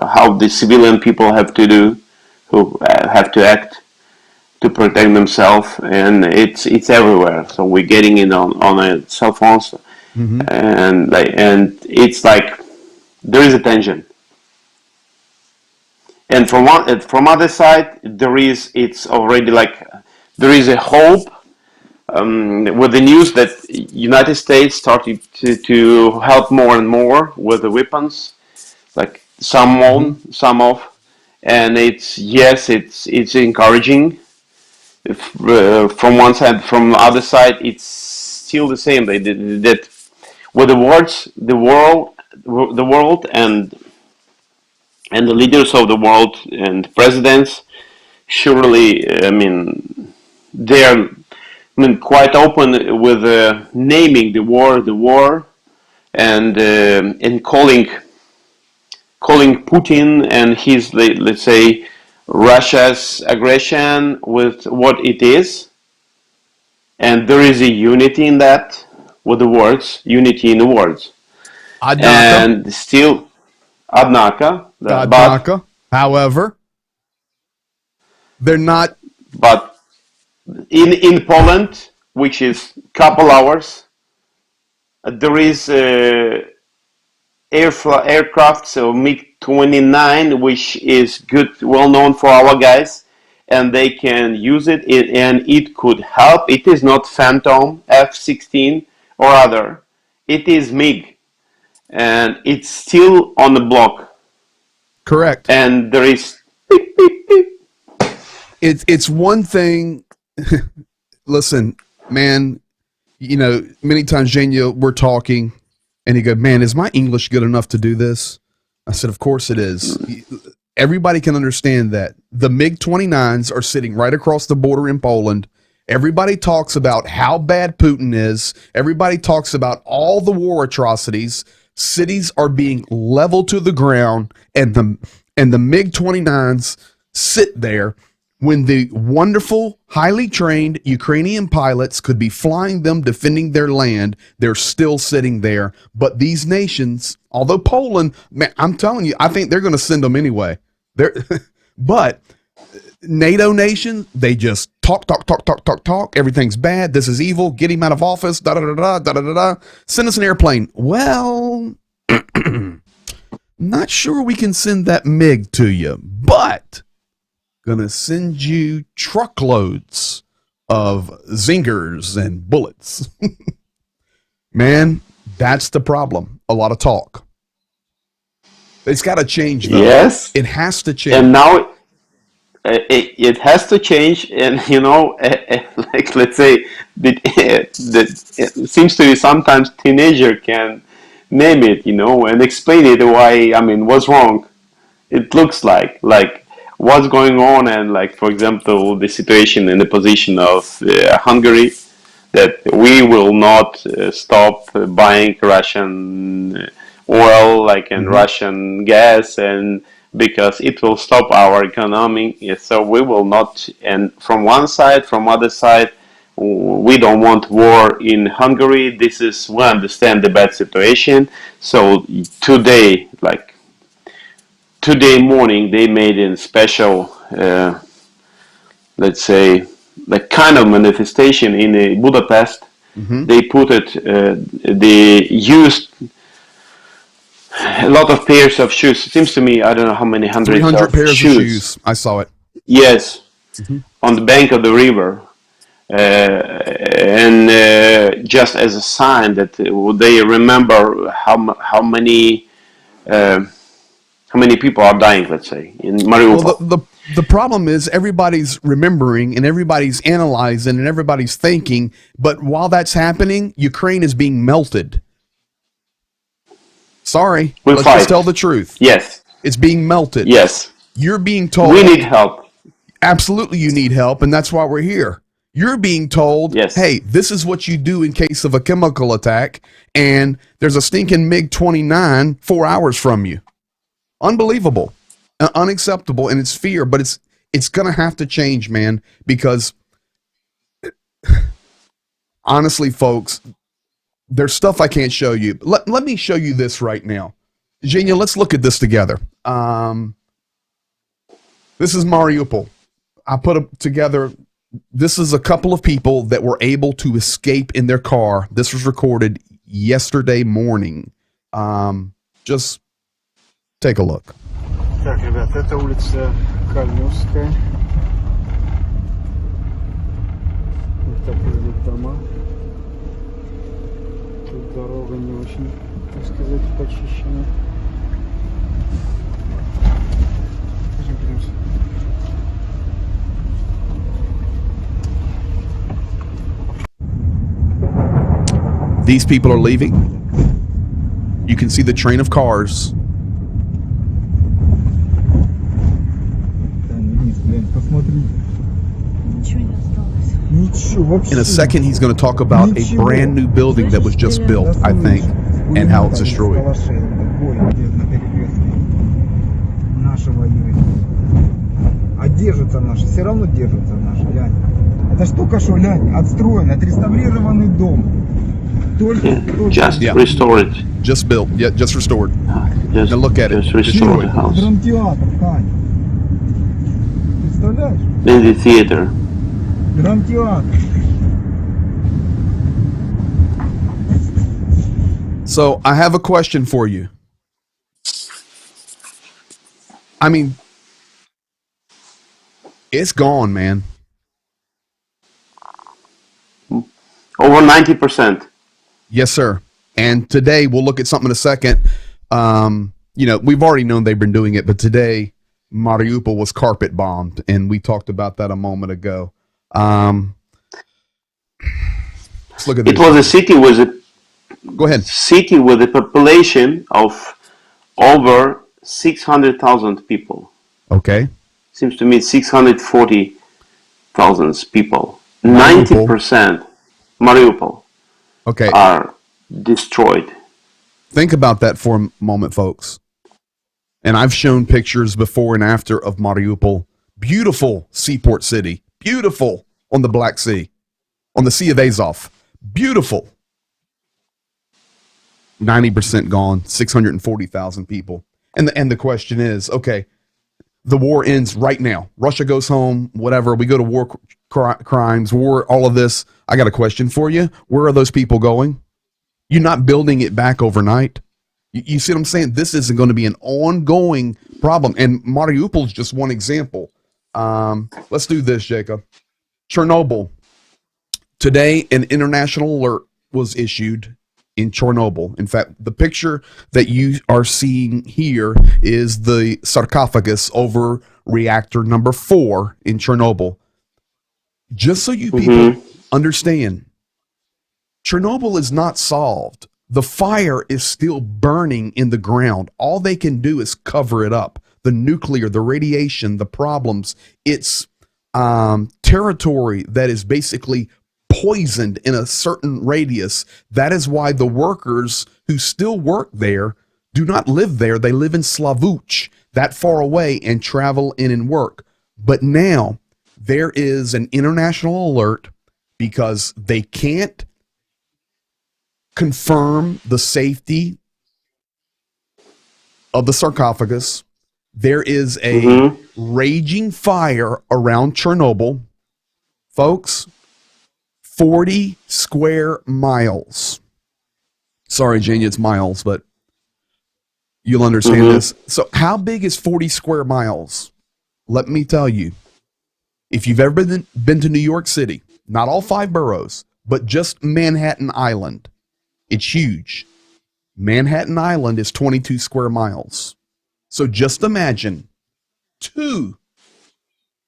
how the civilian people have to do, who have to act to protect themselves, and it's everywhere. So we're getting it on cell phones, Mm-hmm. and it's like there is a tension. And from other side, it's already like there is a hope, with the news that United States started to help more and more with the weapons, like Mm-hmm. some of, and it's, yes, it's encouraging. If, from one side, from the other side, it's still the same. That with the words, the world, and the leaders of the world and presidents, surely, I mean, they're, I mean, quite open with naming the war, and calling Putin and his, let's say, Russia's aggression with what it is, and there is a unity in that, with the words, unity in the words, Adnaka. and still, однако, but Adnaka. However, they're not. but in Poland, which is couple hours, there is aircraft, so MiG-29, which is good, well known for our guys, and they can use and it could help. It is not Phantom F-16 or other. It is MiG, and it's still on the block. Correct. And there is beep, beep, beep. It's one thing. Listen, man, you know, many times, Zhenya, we're talking, and he go, man, is my English good enough to do this? I said, of course it is. Everybody can understand that. The MiG-29s are sitting right across the border in Poland. Everybody talks about how bad Putin is. Everybody talks about all the war atrocities. Cities are being leveled to the ground, and the MiG-29s sit there when the wonderful, highly trained Ukrainian pilots could be flying them, defending their land. They're still sitting there. But these nations, although Poland, man, I'm telling you, I think they're going to send them anyway. But NATO nations, they just talk. Everything's bad. This is evil. Get him out of office. Da da da da da da da. Send us an airplane. Well, not sure we can send that MiG to you, but gonna send you truckloads of zingers and bullets. Man, that's the problem. A lot of talk. It's got to change, though. Yes, it has to change. and now it has to change. And like, let's say it seems to be sometimes teenager can name it, and explain it why. I mean, what's wrong? It looks like what's going on, and like, for example, the situation in the position of Hungary, that we will not stop buying Russian oil, like, and Russian gas, and because it will stop our economy. So we will not. And from one side, from other side, we don't want war in Hungary. We understand the bad situation. So today morning, they made a special, let's say, like, kind of manifestation in Budapest. They put it, they used a lot of pairs of shoes. It seems to me, I don't know how many hundreds 300 of pairs shoes. of shoes. I saw it. Yes, on the bank of the river. And just as a sign that they remember how many people are dying, let's say, in Mariupol. Well, the problem is everybody's remembering and everybody's analyzing and everybody's thinking, but while that's happening, Ukraine is being melted. Sorry, let's just tell the truth. Yes. It's being melted. Yes. You're being told we need help. Absolutely, you need help, and that's why we're here. You're being told, yes, hey, this is what you do in case of a chemical attack, and there's a stinking MiG-29 4 hours from you. Unbelievable, unacceptable, and it's fear, but it's going to have to change, man, because honestly, folks, there's stuff I can't show you. Let me show you this right now. Zhenya, let's look at this together. This is Mariupol. I put together, this is a couple of people that were able to escape in their car. This was recorded yesterday morning. Just take a look. Так, ребят, это улица Кальнюсская. Вот так выглядят дома. Тут дорога не очень, так сказать, почищена. Пойдем, пойдемте. These people are leaving. You can see the train of cars. In a second, he's going to talk about a brand new building that was just built, I think, and how it's destroyed. А держатся наши, все равно держатся наши, глянь. Это ж только что, глянь, отстроен, отреставрированный дом. Just restored. Just built. Yeah, just restored. Just, now look at just it. Restored the house. Драмтеатр, Тань. Представляешь? In the theater. Драмтеатр. So I have a question for you. I mean, it's gone, man. Over 90%. Yes, sir. And today we'll look at something in a second. We've already known they've been doing it, but today Mariupol was carpet bombed, and we talked about that a moment ago. Let's look at this. It was a city with a Go ahead. City with a population of over 600,000 people. Okay. Seems to me 640,000 people. Mariupol. 90% Mariupol Okay. are destroyed. Think about that for a moment, folks. And I've shown pictures before and after of Mariupol. Beautiful seaport city. Beautiful on the Black Sea. On the Sea of Azov. Beautiful. 90% gone. 640,000 people. And the question is, okay, the war ends right now. Russia goes home, whatever. We go to war crimes, war, all of this. I got a question for you. Where are those people going? You're not building it back overnight. You see what I'm saying? This isn't going to be an ongoing problem. And Mariupol is just one example. Let's do this, Jacob. Chernobyl. Today, an international alert was issued in Chernobyl. In fact, the picture that you are seeing here is the sarcophagus over reactor number 4 in Chernobyl. Just so you people understand, Chernobyl is not solved. The fire is still burning in the ground. All they can do is cover it up. The nuclear, the radiation, the problems. It's territory that is basically poisoned in a certain radius. That is why the workers who still work there do not live there. They live in Slavuch, that far away, and travel in and work. But now there is an international alert because they can't confirm the safety of the sarcophagus. There is a raging fire around Chernobyl. Folks, 40 square miles. Sorry, Zhenya, it's miles, but you'll understand this. So how big is 40 square miles? Let me tell you. If you've ever been to New York City, not all 5 boroughs, but just Manhattan Island, it's huge. Manhattan Island is 22 square miles. So just imagine 2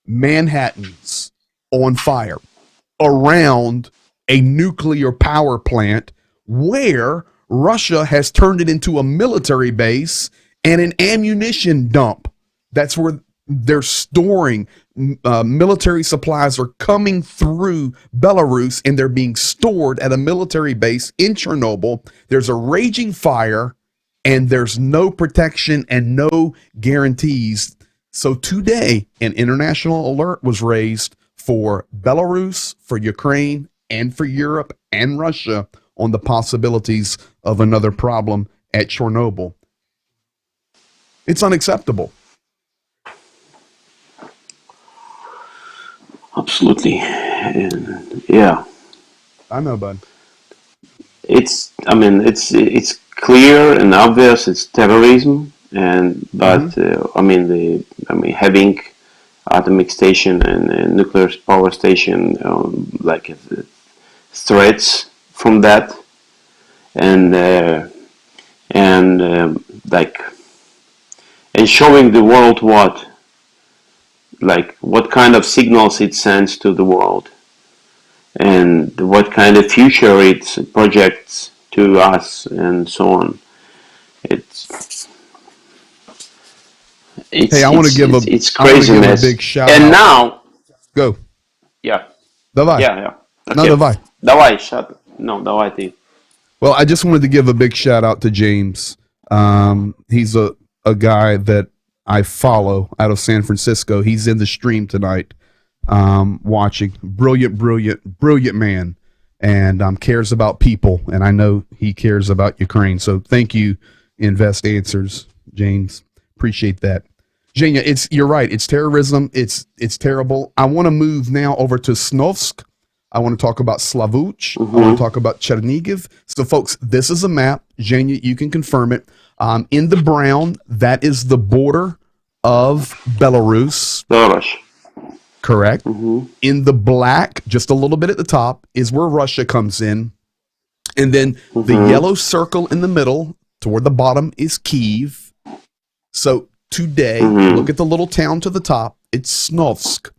Manhattans on fire around a nuclear power plant where Russia has turned it into a military base and an ammunition dump. That's where they're storing military supplies are coming through Belarus, and they're being stored at a military base in Chernobyl. There's a raging fire, and there's no protection and no guarantees. So today, an international alert was raised for Belarus, for Ukraine, and for Europe and Russia on the possibilities of another problem at Chernobyl. It's unacceptable. Absolutely. Yeah. I know, bud. It's clear and obvious. It's terrorism, but having atomic station and nuclear power station threats from that, and showing the world what kind of signals it sends to the world, and what kind of future it projects to us, and so on. Hey, I want to give it's craziness. A big shout and out. Now, go. Yeah. Давай. Yeah. Okay. No, давай. Давай, давай ты. Well, I just wanted to give a big shout out to James. He's a guy that I follow out of San Francisco. He's in the stream tonight, watching. Brilliant man, and cares about people. And I know he cares about Ukraine. So thank you, Invest Answers, James. Appreciate that. Zhenya, you're right. It's terrorism. It's terrible. I want to move now over to Snovsk. I want to talk about Slavuch. I want to talk about Chernigiv. So, folks, this is a map. Zhenya, you can confirm it. In the brown, that is the border of Belarus. Correct. In the black, just a little bit at the top, is where Russia comes in. And then the yellow circle in the middle toward the bottom is Kyiv. So today, look at the little town to the top. It's Snovsk.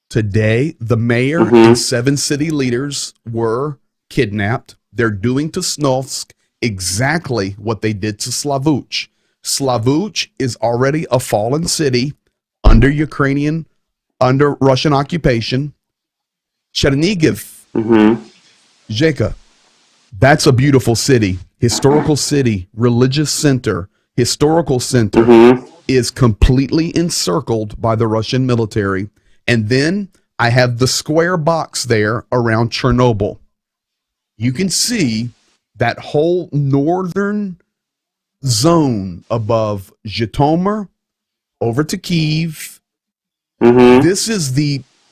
Today, the mayor and 7 city leaders were kidnapped. They're doing to Snovsk exactly what they did to Slavuch. Slavuch is already a fallen city under Russian occupation. Chernigiv, Zheka, that's a beautiful city, historical city, religious center, historical center, is completely encircled by the Russian military. And then I have the square box there around Chernobyl. You can see that whole northern zone above Zhytomyr over to Kyiv. This is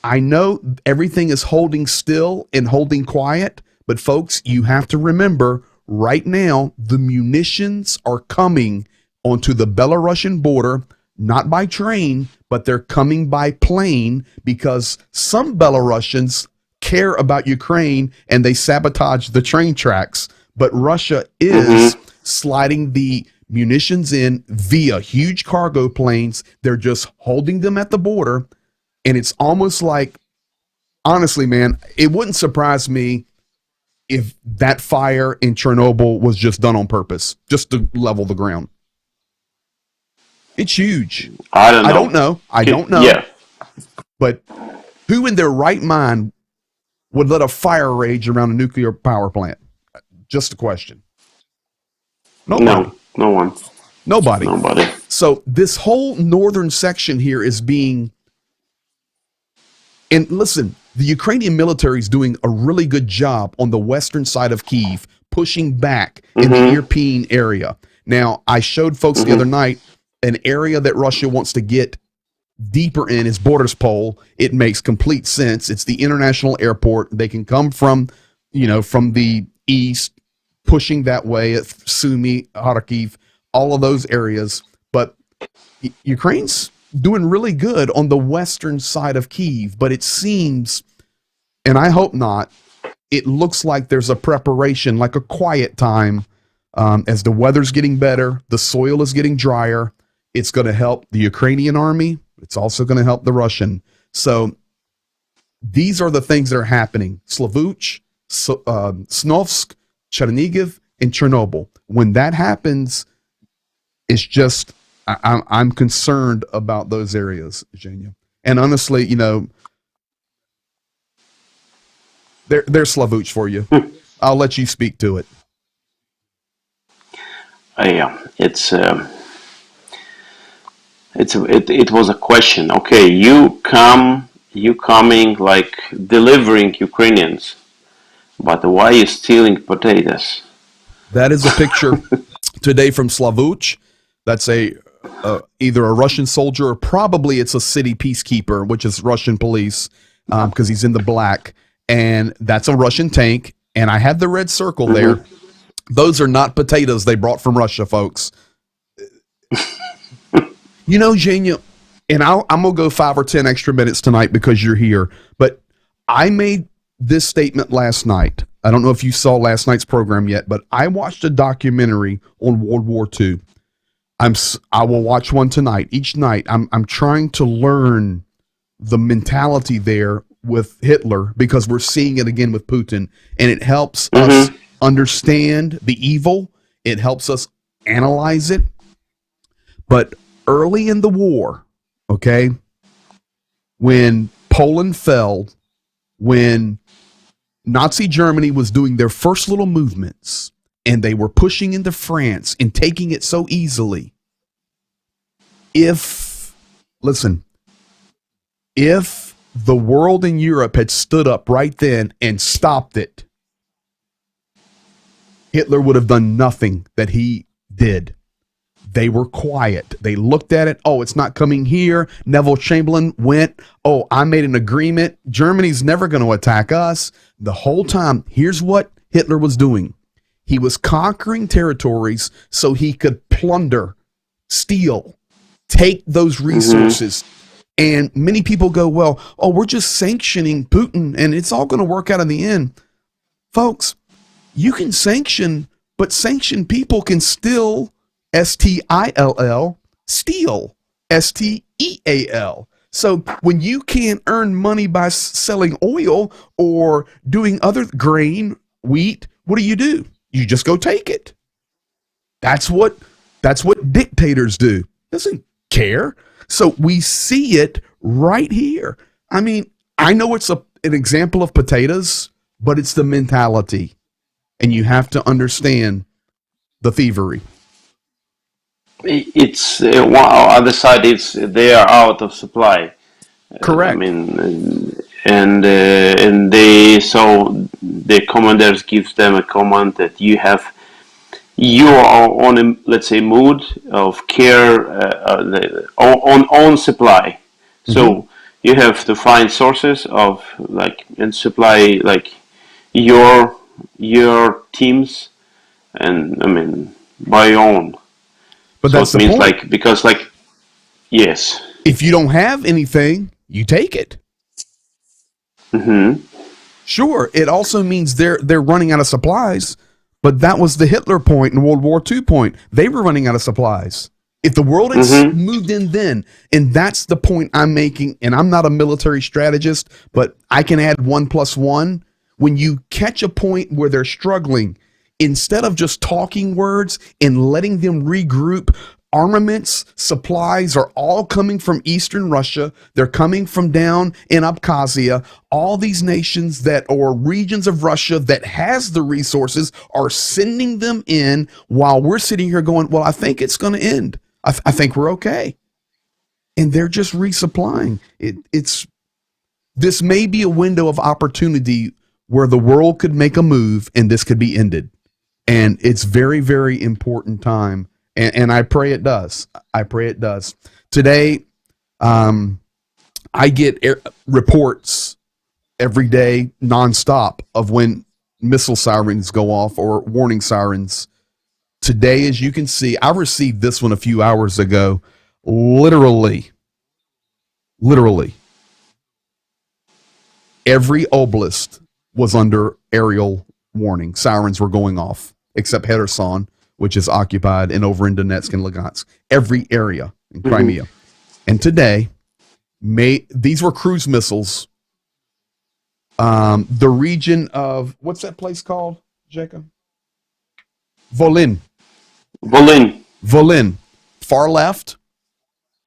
I know everything is holding still and holding quiet, but folks, you have to remember right now, the munitions are coming onto the Belarusian border, not by train, but they're coming by plane because some Belarusians care about Ukraine and they sabotage the train tracks. But Russia is sliding the munitions in via huge cargo planes. They're just holding them at the border. And it's almost like, honestly, man, it wouldn't surprise me if that fire in Chernobyl was just done on purpose, just to level the ground. It's huge. I don't know. I don't know. Yeah. But who in their right mind would let a fire rage around a nuclear power plant? Just a question. Nobody. No one. Nobody. Nobody. So this whole northern section here is being, and listen, the Ukrainian military is doing a really good job on the western side of Kyiv, pushing back in the Irpin area. Now, I showed folks the other night an area that Russia wants to get deeper in is Borderspol. It makes complete sense. It's the international airport. They can come from, from the east, pushing that way at Sumy, Kharkiv, all of those areas. But Ukraine's doing really good on the western side of Kyiv, but it seems, and I hope not, it looks like there's a preparation, like a quiet time, as the weather's getting better, the soil is getting drier. It's going to help the Ukrainian army. It's also going to help the Russian. So these are the things that are happening. Slavuch, Snovsk, Chernigiv, and Chernobyl. When that happens, it's just, I'm concerned about those areas, Zhenya. And honestly, there's Slavuch for you. I'll let you speak to it. Yeah, it was a question. Okay, you coming like delivering Ukrainians, but why are you stealing potatoes? That is a picture today from Slavuch. That's either a Russian soldier or probably it's a city peacekeeper, which is Russian police, because he's in the black. And that's a Russian tank. And I have the red circle there. Those are not potatoes they brought from Russia, folks. Zhenya, and I'm going to go 5 or 10 extra minutes tonight because you're here. But I made this statement last night. I don't know if you saw last night's program yet, but I watched a documentary on World War II. I will watch one tonight. Each night, I'm trying to learn the mentality there with Hitler because we're seeing it again with Putin, and it helps us understand the evil. It helps us analyze it. But early in the war, okay, when Poland fell, when Nazi Germany was doing their first little movements and they were pushing into France and taking it so easily, if the world in Europe had stood up right then and stopped it, Hitler would have done nothing that he did. They were quiet. They looked at it. Oh, it's not coming here. Neville Chamberlain went, oh, I made an agreement. Germany's never going to attack us. The whole time, here's what Hitler was doing. He was conquering territories so he could plunder, steal, take those resources. And many people go, well, we're just sanctioning Putin and it's all going to work out in the end. Folks, You can sanction, but sanctioned people can still STILL, steal, STEAL. So when you can't earn money by selling oil or doing other grain, wheat, what do? You just go take it. That's what dictators do. Doesn't care. So we see it right here. I mean, I know it's an example of potatoes, but it's the mentality. And you have to understand the thievery. It's other side. It's they are out of supply. I Correct. mean, and they so the commanders gives them a command that you are on a, let's say, mood of care on supply. So you have to find sources of like and supply like your teams, and I mean by your own. But So that's it the means point. like because like yes. If you don't have anything, you take it. Mm-hmm. Sure, it also means they're running out of supplies, but that was the Hitler point and World War II point. They were running out of supplies. If the world had Mm-hmm. moved in then, and that's the point I'm making, and I'm not a military strategist, but I can add 1+1. When you catch a point where they're struggling, instead of just talking words and letting them regroup, armaments, supplies are all coming from Eastern Russia. They're coming from down in Abkhazia. All these nations that or regions of Russia that has the resources are sending them in while we're sitting here going, well, I think it's going to end. I think we're okay. And they're just resupplying. This may be a window of opportunity where the world could make a move and this could be ended. And it's very, very important time. And I pray it does. I pray it does. Today, I get reports every day nonstop of when missile sirens go off or warning sirens. Today, as you can see, I received this one a few hours ago. Literally, every oblast was under aerial warning. Sirens were going off, except Kherson, which is occupied, and over in Donetsk and Lugansk. Every area in Crimea. And today, these were cruise missiles. The region of, what's that place called, Jacob? Volyn, far left.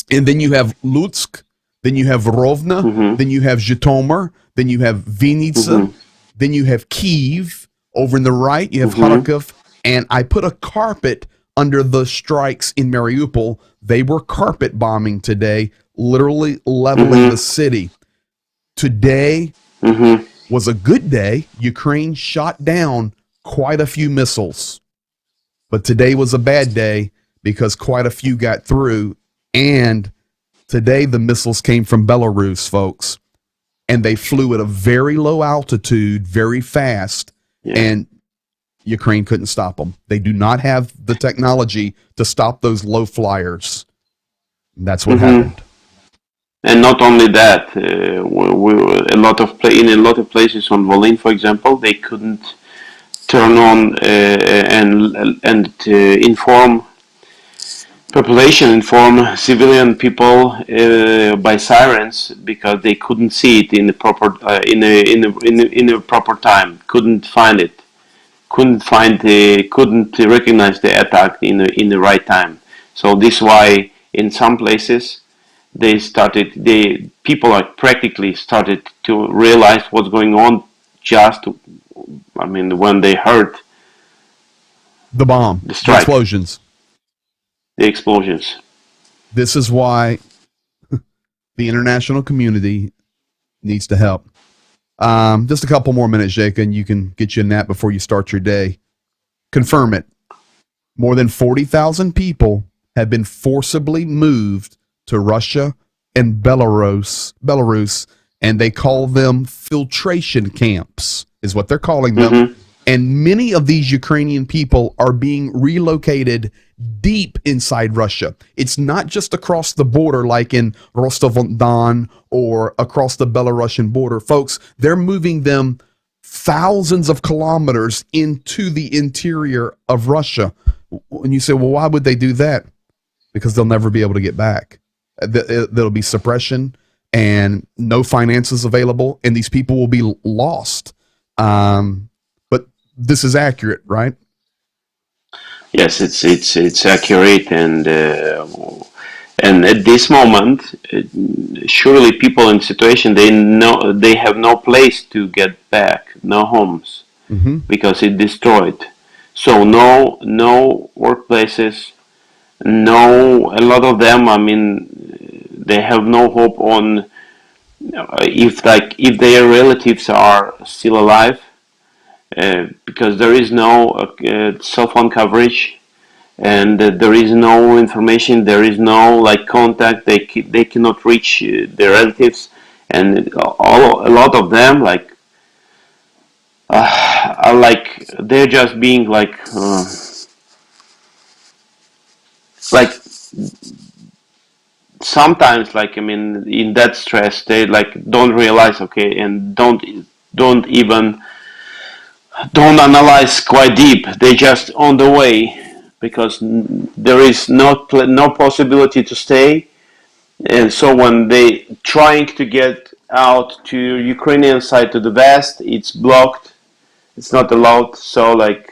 And then you have Lutsk, then you have Rovna, then you have Zhytomyr, then you have Vinnytsia, then you have Kyiv. Over in the right, you have Kharkiv. And I put a carpet under the strikes in Mariupol. They were carpet bombing today, literally leveling the city. Today was a good day. Ukraine shot down quite a few missiles. But today was a bad day because quite a few got through. And today the missiles came from Belarus, folks. And they flew at a very low altitude, very fast. Yeah. And Ukraine couldn't stop them. They do not have the technology to stop those low flyers. That's what happened. And not only that, in a lot of places on Volyn, for example, they couldn't turn on and inform civilian people by sirens because they couldn't see it in the proper in a proper time. Couldn't find it. Couldn't recognize the attack in the right time. So this is why in some places people like practically started to realize what's going on when they heard the bomb, the explosions. This is why the international community needs to help. Just a couple more minutes, Jake, and you can get you a nap before you start your day. Confirm it. More than 40,000 people have been forcibly moved to Russia and Belarus, and they call them filtration camps, is what they're calling them. And many of these Ukrainian people are being relocated deep inside Russia. It's not just across the border like in Rostov-on-Don or across the Belarusian border. Folks, they're moving them thousands of kilometers into the interior of Russia. And you say, well, why would they do that? Because they'll never be able to get back. There'll be suppression and no finances available, and these people will be lost. But this is accurate, right? Yes, it's accurate, and at this moment, surely people in situation they know they have no place to get back, no homes, because it destroyed. So no workplaces, no, a lot of them. I mean, they have no hope on if their relatives are still alive, because there is no cell phone coverage, and there is no information, there is no like contact. They cannot reach their relatives, and a lot of them are like they're just being like sometimes, like, I mean, in that stress they like don't realize, okay, and don't even don't analyze quite deep. They just on the way, because there is no possibility to stay. And so when they trying to get out to Ukrainian side, to the west, it's blocked, it's not allowed. So like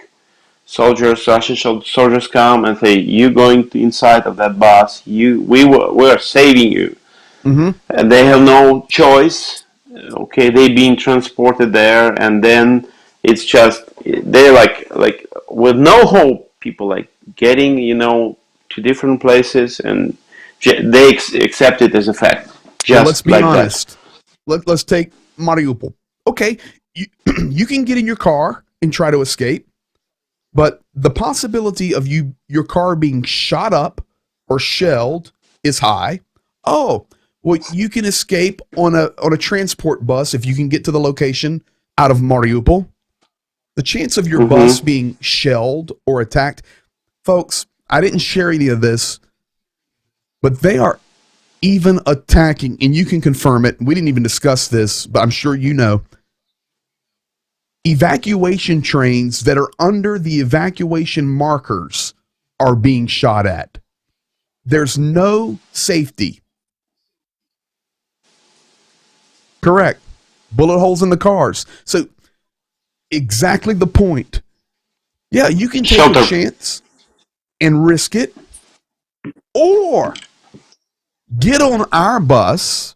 Russian soldiers come and say, you going to inside of that bus, we're saving you. And they have no choice. Okay, they being transported there, and then it's just they're like with no hope. People like getting to different places, and they accept it as a fact. Just well, let's be like honest. Let's take Mariupol. Okay, you can get in your car and try to escape, but the possibility of your car being shot up or shelled is high. Oh, well, you can escape on a transport bus if you can get to the location out of Mariupol. The chance of your bus being shelled or attacked, folks, I didn't share any of this, but they are even attacking, and you can confirm it. We didn't even discuss this, but I'm sure you know. Evacuation trains that are under the evacuation markers are being shot at. There's no safety. Correct. Bullet holes in the cars. So exactly the point. Yeah, you can take a chance and risk it, or get on our bus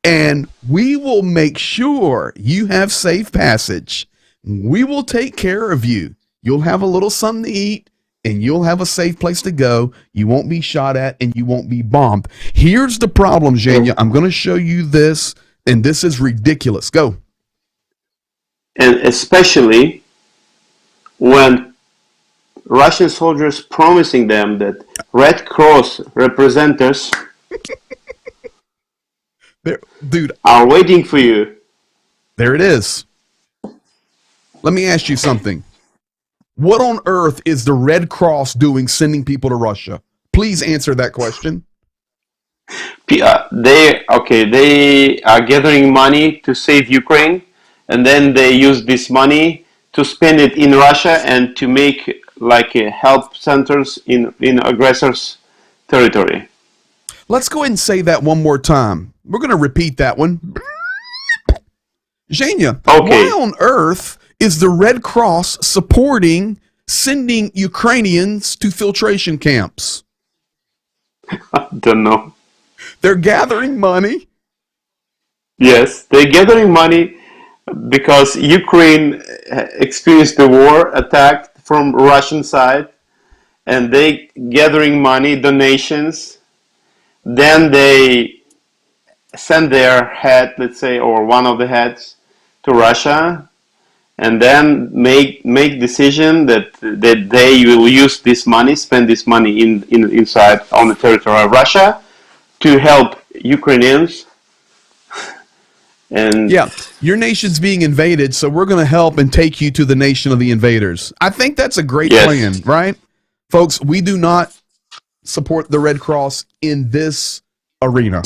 and we will make sure you have safe passage. We will take care of you. You'll have a little something to eat, and you'll have a safe place to go. You won't be shot at, and you won't be bombed. Here's the problem, Zhenya. I'm going to show you this, and this is ridiculous. Go. And especially when Russian soldiers promising them that Red Cross representatives dude, are waiting for you. There it is. Let me ask you something. What on earth is the Red Cross doing sending people to Russia? Please answer that question. They are gathering money to save Ukraine, and then they use this money to spend it in Russia and to make like help centers in aggressors' territory. Let's go ahead and say that one more time. We're going to repeat that one. Zhenya, why on earth is the Red Cross supporting sending Ukrainians to filtration camps? I don't know. They're gathering money. Yes, they're gathering money because Ukraine experienced the war attack from Russian side, and they gathering money, donations. Then they send their head, let's say, or one of the heads to Russia, and then make decision that they will use this money, spend this money inside on the territory of Russia to help Ukrainians. And yeah, your nation's being invaded, so we're going to help and take you to the nation of the invaders. I think that's a great plan, right? Folks, we do not support the Red Cross in this arena.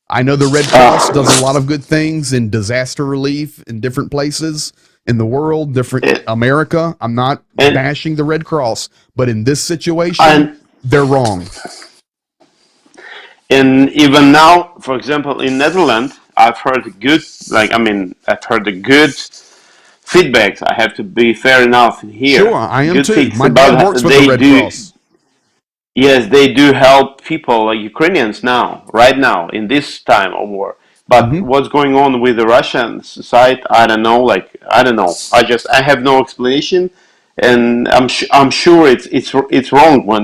I know the Red Cross does a lot of good things in disaster relief in different places in the world, different and, America. I'm not and bashing the Red Cross, but in this situation, and they're wrong. and even now, for example, in Netherlands, I've heard good, I've heard the good feedbacks. I have to be fair enough Sure, here. I am Good too. things My about dad works with the they Red do. Cross. Yes, they do help people like Ukrainians now, right now, in this time of war. But Hmm. what's going on with the Russian side, I don't know. I don't know. I have no explanation, and I'm sure it's wrong when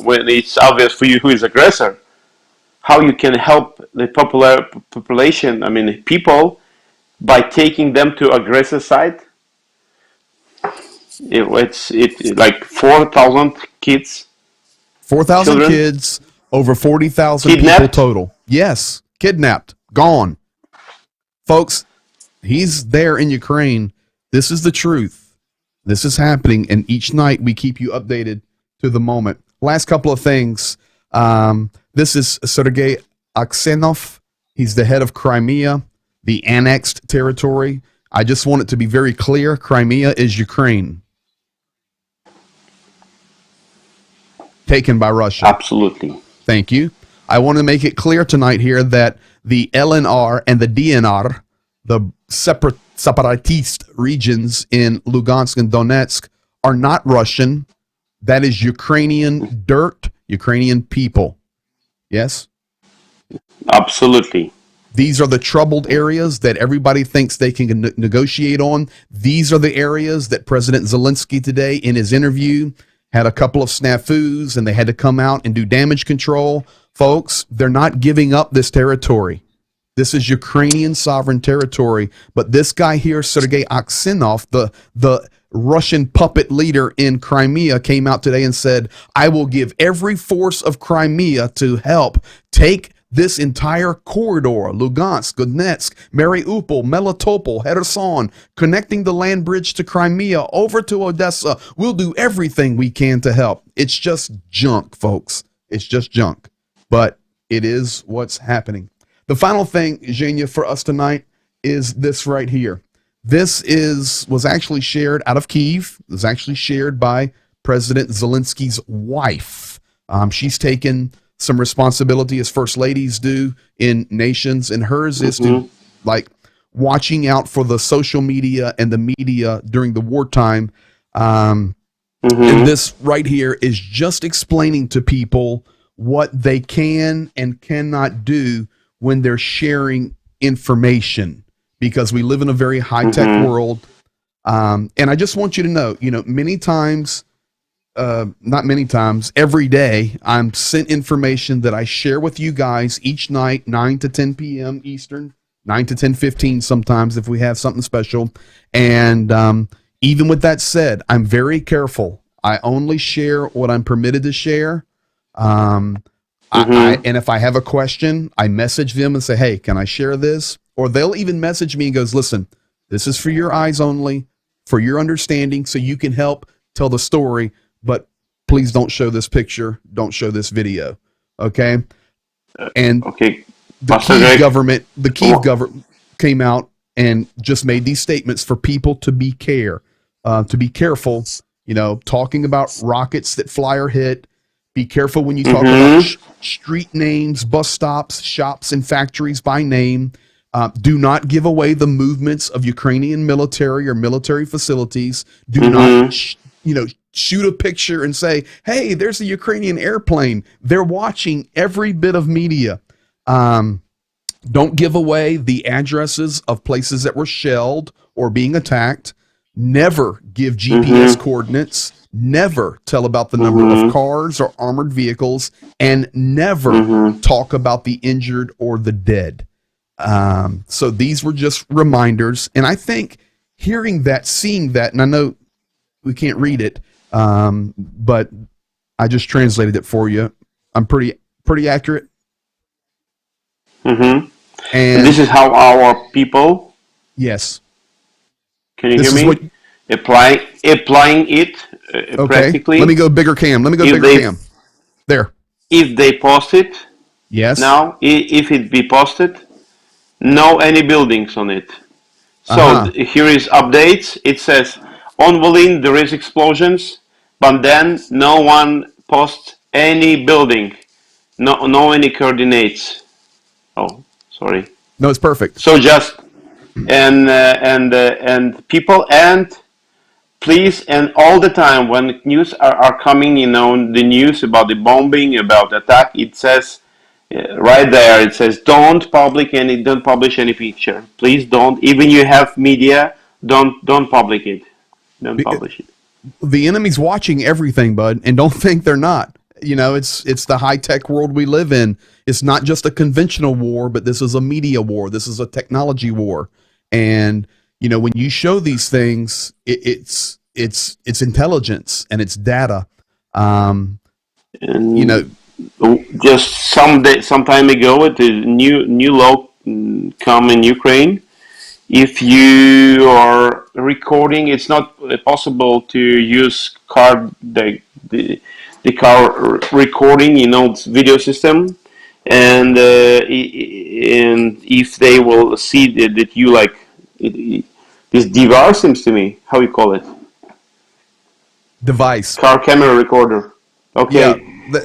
when it's obvious for you who is aggressor. How you can help the popular population? I mean, people by taking them to aggressor side. It's like 4,000 kids, 4,000 children kids, over 40,000 people kidnapped. total. Yes, kidnapped, gone. Folks, he's there in Ukraine. This is the truth. This is happening, and each night we keep you updated to the moment. Last couple of things. This is Sergei Aksenov. He's the head of Crimea, the annexed territory. I just want it to be very clear: Crimea is Ukraine, taken by Russia. Absolutely. Thank you. I want to make it clear tonight here that the LNR and the DNR, the separatist regions in Lugansk and Donetsk, are not Russian. That is Ukrainian dirt, Ukrainian people. Yes? Absolutely. These are the troubled areas that everybody thinks they can negotiate on. These are the areas that President Zelensky today, in his interview, had a couple of snafus and they had to come out and do damage control. Folks, they're not giving up this territory. This is Ukrainian sovereign territory. But this guy here, Sergei Aksenov, the Russian puppet leader in Crimea, came out today and said, I will give every force of Crimea to help take this entire corridor, Lugansk, Donetsk, Mariupol, Melitopol, Kherson, connecting the land bridge to Crimea over to Odessa. We'll do everything we can to help. It's just junk, folks. It's just junk. But it is what's happening. The final thing, Zhenya, for us tonight is this right here. This was actually shared out of Kyiv. It was actually shared by President Zelensky's wife. She's taken some responsibility, as first ladies do in nations, and hers is to like watching out for the social media and the media during the wartime. And this right here is just explaining to people what they can and cannot do when they're sharing information, because we live in a very high-tech world. And I just want you to know, many times, not many times, every day, I'm sent information that I share with you guys each night, 9 to 10 p.m. Eastern, 9 to 10:15 sometimes if we have something special. And even with that said, I'm very careful. I only share what I'm permitted to share. And if I have a question, I message them and say, hey, can I share this? Or they'll even message me and goes, listen, this is for your eyes only, for your understanding, so you can help tell the story, but please don't show this picture. Don't show this video. Okay. And Okay. the Kyiv government came out and just made these statements for people to be careful, talking about rockets that fly or hit. Be careful when you talk about street names, bus stops, shops, and factories by name. Do not give away the movements of Ukrainian military or military facilities. Do not, shoot a picture and say, hey, there's a Ukrainian airplane. They're watching every bit of media. Don't give away the addresses of places that were shelled or being attacked. Never give GPS coordinates. Never tell about the number of cars or armored vehicles, and never talk about the injured or the dead. So these were just reminders. And I think hearing that, seeing that, and I know we can't read it, but I just translated it for you. I'm pretty accurate. And And this is how our people, yes, can you this hear is what. me? Applying it Okay, practically. let me go bigger cam. If they There. if they post it, Yes. now, if it be posted, no any buildings on it. So Uh-huh. here is updates. It says on Volyn there is explosions, but then no one posts any building, no any coordinates. Oh, sorry. No, it's perfect. So just and people, and please, and all the time when news are coming, the news about the bombing, about attack, it says right there, it says don't publish any picture. Please don't. Even you have media, don't publish it. Don't publish it. The enemy's watching everything, bud, and don't think they're not. It's the high tech world we live in. It's not just a conventional war, but this is a media war. This is a technology war. And when you show these things, it's intelligence and it's data. Um, you And know, just some time ago, it is new law come in Ukraine. If you are recording, it's not possible to use the car recording, video system, and if they will see that you like this DVR, seems to me, how you call it, device. car camera recorder. Yeah, Okay,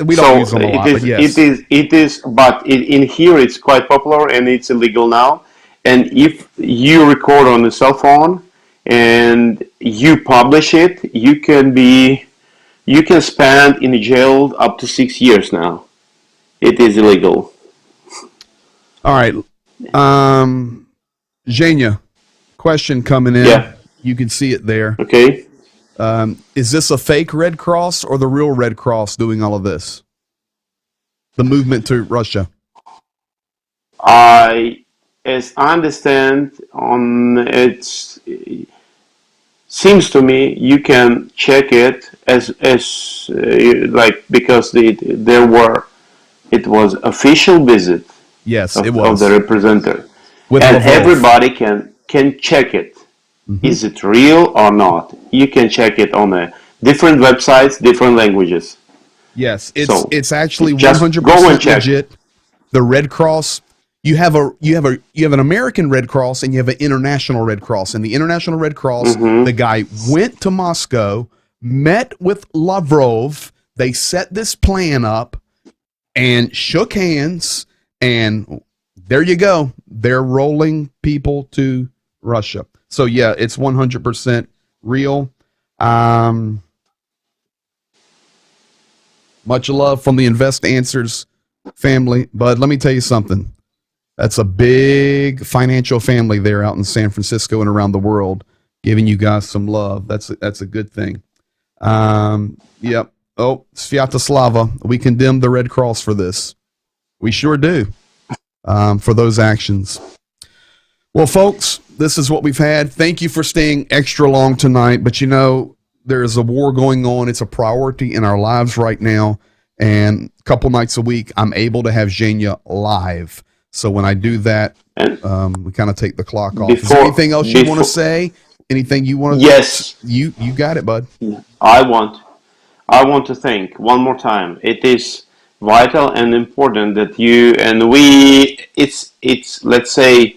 we don't so use them a lot, but yes. but in here it's quite popular and it's illegal now. And if you record on a cell phone and you publish it, you can spend in jail up to 6 years now. It is illegal. All right. Zhenya, question coming in. Yeah. You can see it there. Okay. Is this a fake Red Cross or the real Red Cross doing all of this? The movement to Russia. As I understand, on it's seems to me you can check it as like, because it was official visit Yes, it of the was representative, with and Lavrov. everybody can check it. Mm-hmm. Is it real or not? You can check it on different websites, different languages. Yes, So it's actually just go and 100% check. legit. The Red Cross, you have an American Red Cross and you have an international Red Cross. And the international Red Cross, Mm-hmm. the guy went to Moscow, met with Lavrov, they set this plan up and shook hands, and there you go. They're rolling people to Russia. So yeah, it's 100% real. Much love from the Invest Answers family. Bud, let me tell you something. That's a big financial family there out in San Francisco and around the world, giving you guys some love. That's a good thing. Yep. Oh, Sviatoslava, we condemn the Red Cross for this. We sure do, for those actions. Well, folks, this is what we've had. Thank you for staying extra long tonight. But there is a war going on. It's a priority in our lives right now. And a couple nights a week, I'm able to have Zhenya live. So when I do that, we kind of take the clock off. Is there anything else you want to say? Anything you want to? Yes. You got it, bud. I want to thank one more time. It is vital and important that you and we. It's let's say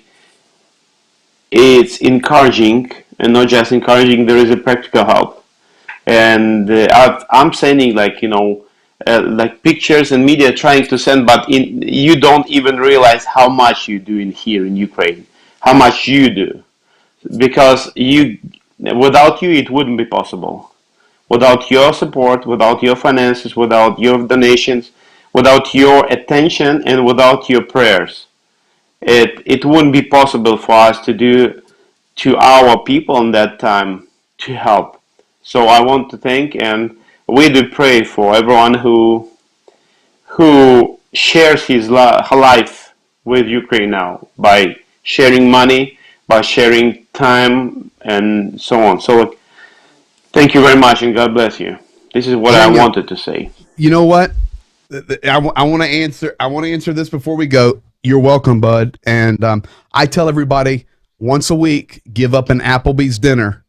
it's encouraging, and not just encouraging. There is a practical help, and I'm sending like pictures and media trying to send, but you don't even realize how much you do in here in Ukraine, how much you do, because without you it wouldn't be possible. Without your support, without your finances, without your donations, without your attention, and without your prayers, it wouldn't be possible for us to do to our people in that time to help. So I want to thank, and we do pray for everyone who shares her life with Ukraine now by sharing money, by sharing time, and so on. So thank you very much, and God bless you. This is what I Zhenya, wanted to say. you know what? I want to answer. I want to answer this before we go. You're welcome, bud. And I tell everybody once a week, give up an Applebee's dinner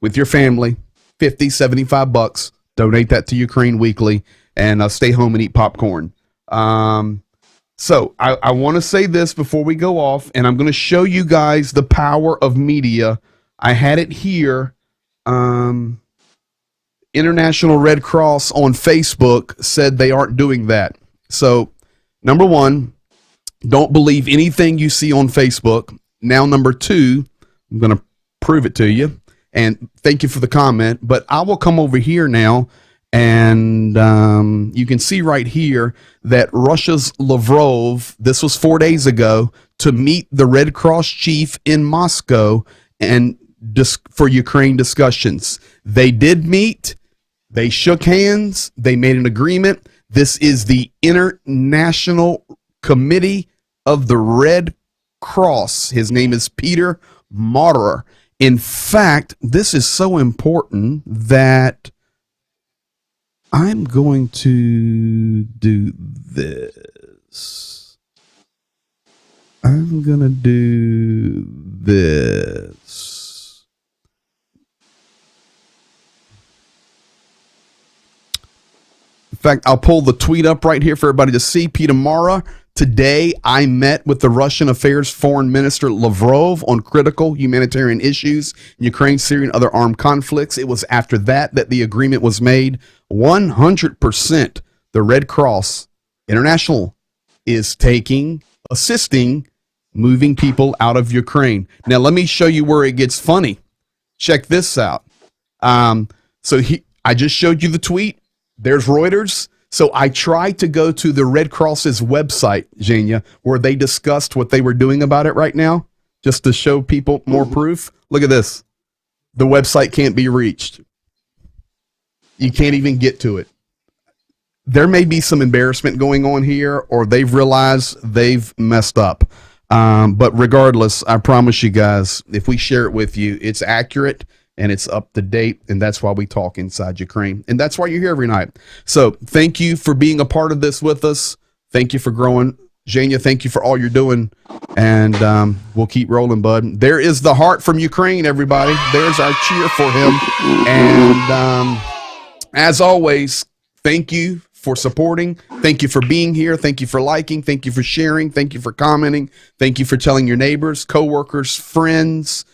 with your family, $50, $75. Donate that to Ukraine Weekly, and stay home and eat popcorn. So I want to say this before we go off, and I'm going to show you guys the power of media. I had it here. International Red Cross on Facebook said they aren't doing that. So, number one, don't believe anything you see on Facebook. Now, number two, I'm going to prove it to you. And thank you for the comment. But I will come over here now, and you can see right here that Russia's Lavrov, this was 4 days ago, to meet the Red Cross chief in Moscow and for Ukraine discussions. They did meet. They shook hands. They made an agreement. This is the International Committee of the Red Cross. His name is Peter Maurer. In fact, this is so important that I'm going to do this. I'm going to do this. In fact, I'll pull the tweet up right here for everybody to see. Peter Maurer, today I met with the Russian Affairs Foreign Minister Lavrov on critical humanitarian issues in Ukraine, Syria, and other armed conflicts. It was after that the agreement was made. 100% the Red Cross International is assisting moving people out of Ukraine. Now, let me show you where it gets funny. Check this out. I just showed you the tweet. There's Reuters. So I tried to go to the Red Cross's website, Zhenya, where they discussed what they were doing about it right now, just to show people more proof. Look at this. The website can't be reached. You can't even get to it. There may be some embarrassment going on here, or they've realized they've messed up. But regardless, I promise you guys, if we share it with you, it's accurate and it's up to date, and that's why we talk inside Ukraine, and that's why you're here every night. So thank you for being a part of this with us. Thank you for growing. Zhenya, thank you for all you're doing, and we'll keep rolling, bud. There is the heart from Ukraine, everybody. There's our cheer for him. And as always, thank you for supporting. Thank you for being here. Thank you for liking. Thank you for sharing. Thank you for commenting. Thank you for telling your neighbors, coworkers, friends.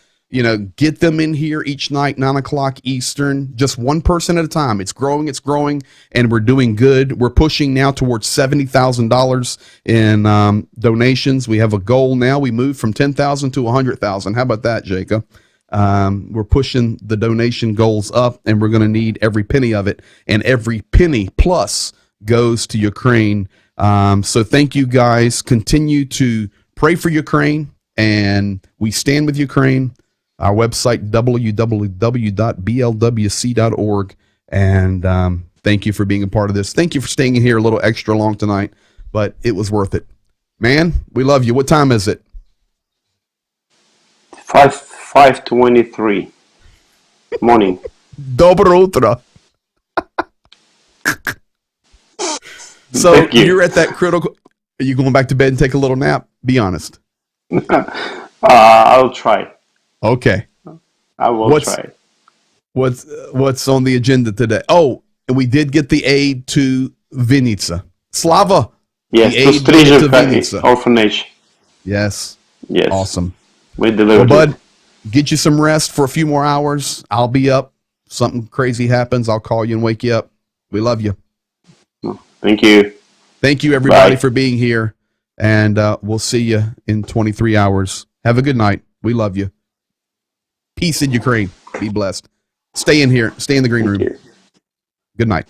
Get them in here each night, 9 o'clock Eastern, just one person at a time. It's growing, and we're doing good. We're pushing now towards $70,000 in donations. We have a goal now. We moved from 10,000 to 100,000. How about that, Jacob? We're pushing the donation goals up, and we're going to need every penny of it, and every penny plus goes to Ukraine. So thank you, guys. Continue to pray for Ukraine, and we stand with Ukraine. Our website, www.blwc.org. And thank you for being a part of this. Thank you for staying in here a little extra long tonight, but it was worth it. Man, we love you. What time is it? 5:23 morning. Dobro utro. So you're at that critical. Are you going back to bed and take a little nap? Be honest. I'll try. Okay. I will try. What's on the agenda today? Oh, and we did get the aid to Vinica. Slava. Yes, to Vinica orphanage. Yes. Yes. Awesome. We delivered. Well, bud, get you some rest for a few more hours. I'll be up. Something crazy happens, I'll call you and wake you up. We love you. Thank you. Thank you, everybody, for being here. And we'll see you in 23 hours. Have a good night. We love you. Peace in Ukraine. Be blessed. Stay in here. Stay in the green room. Good night.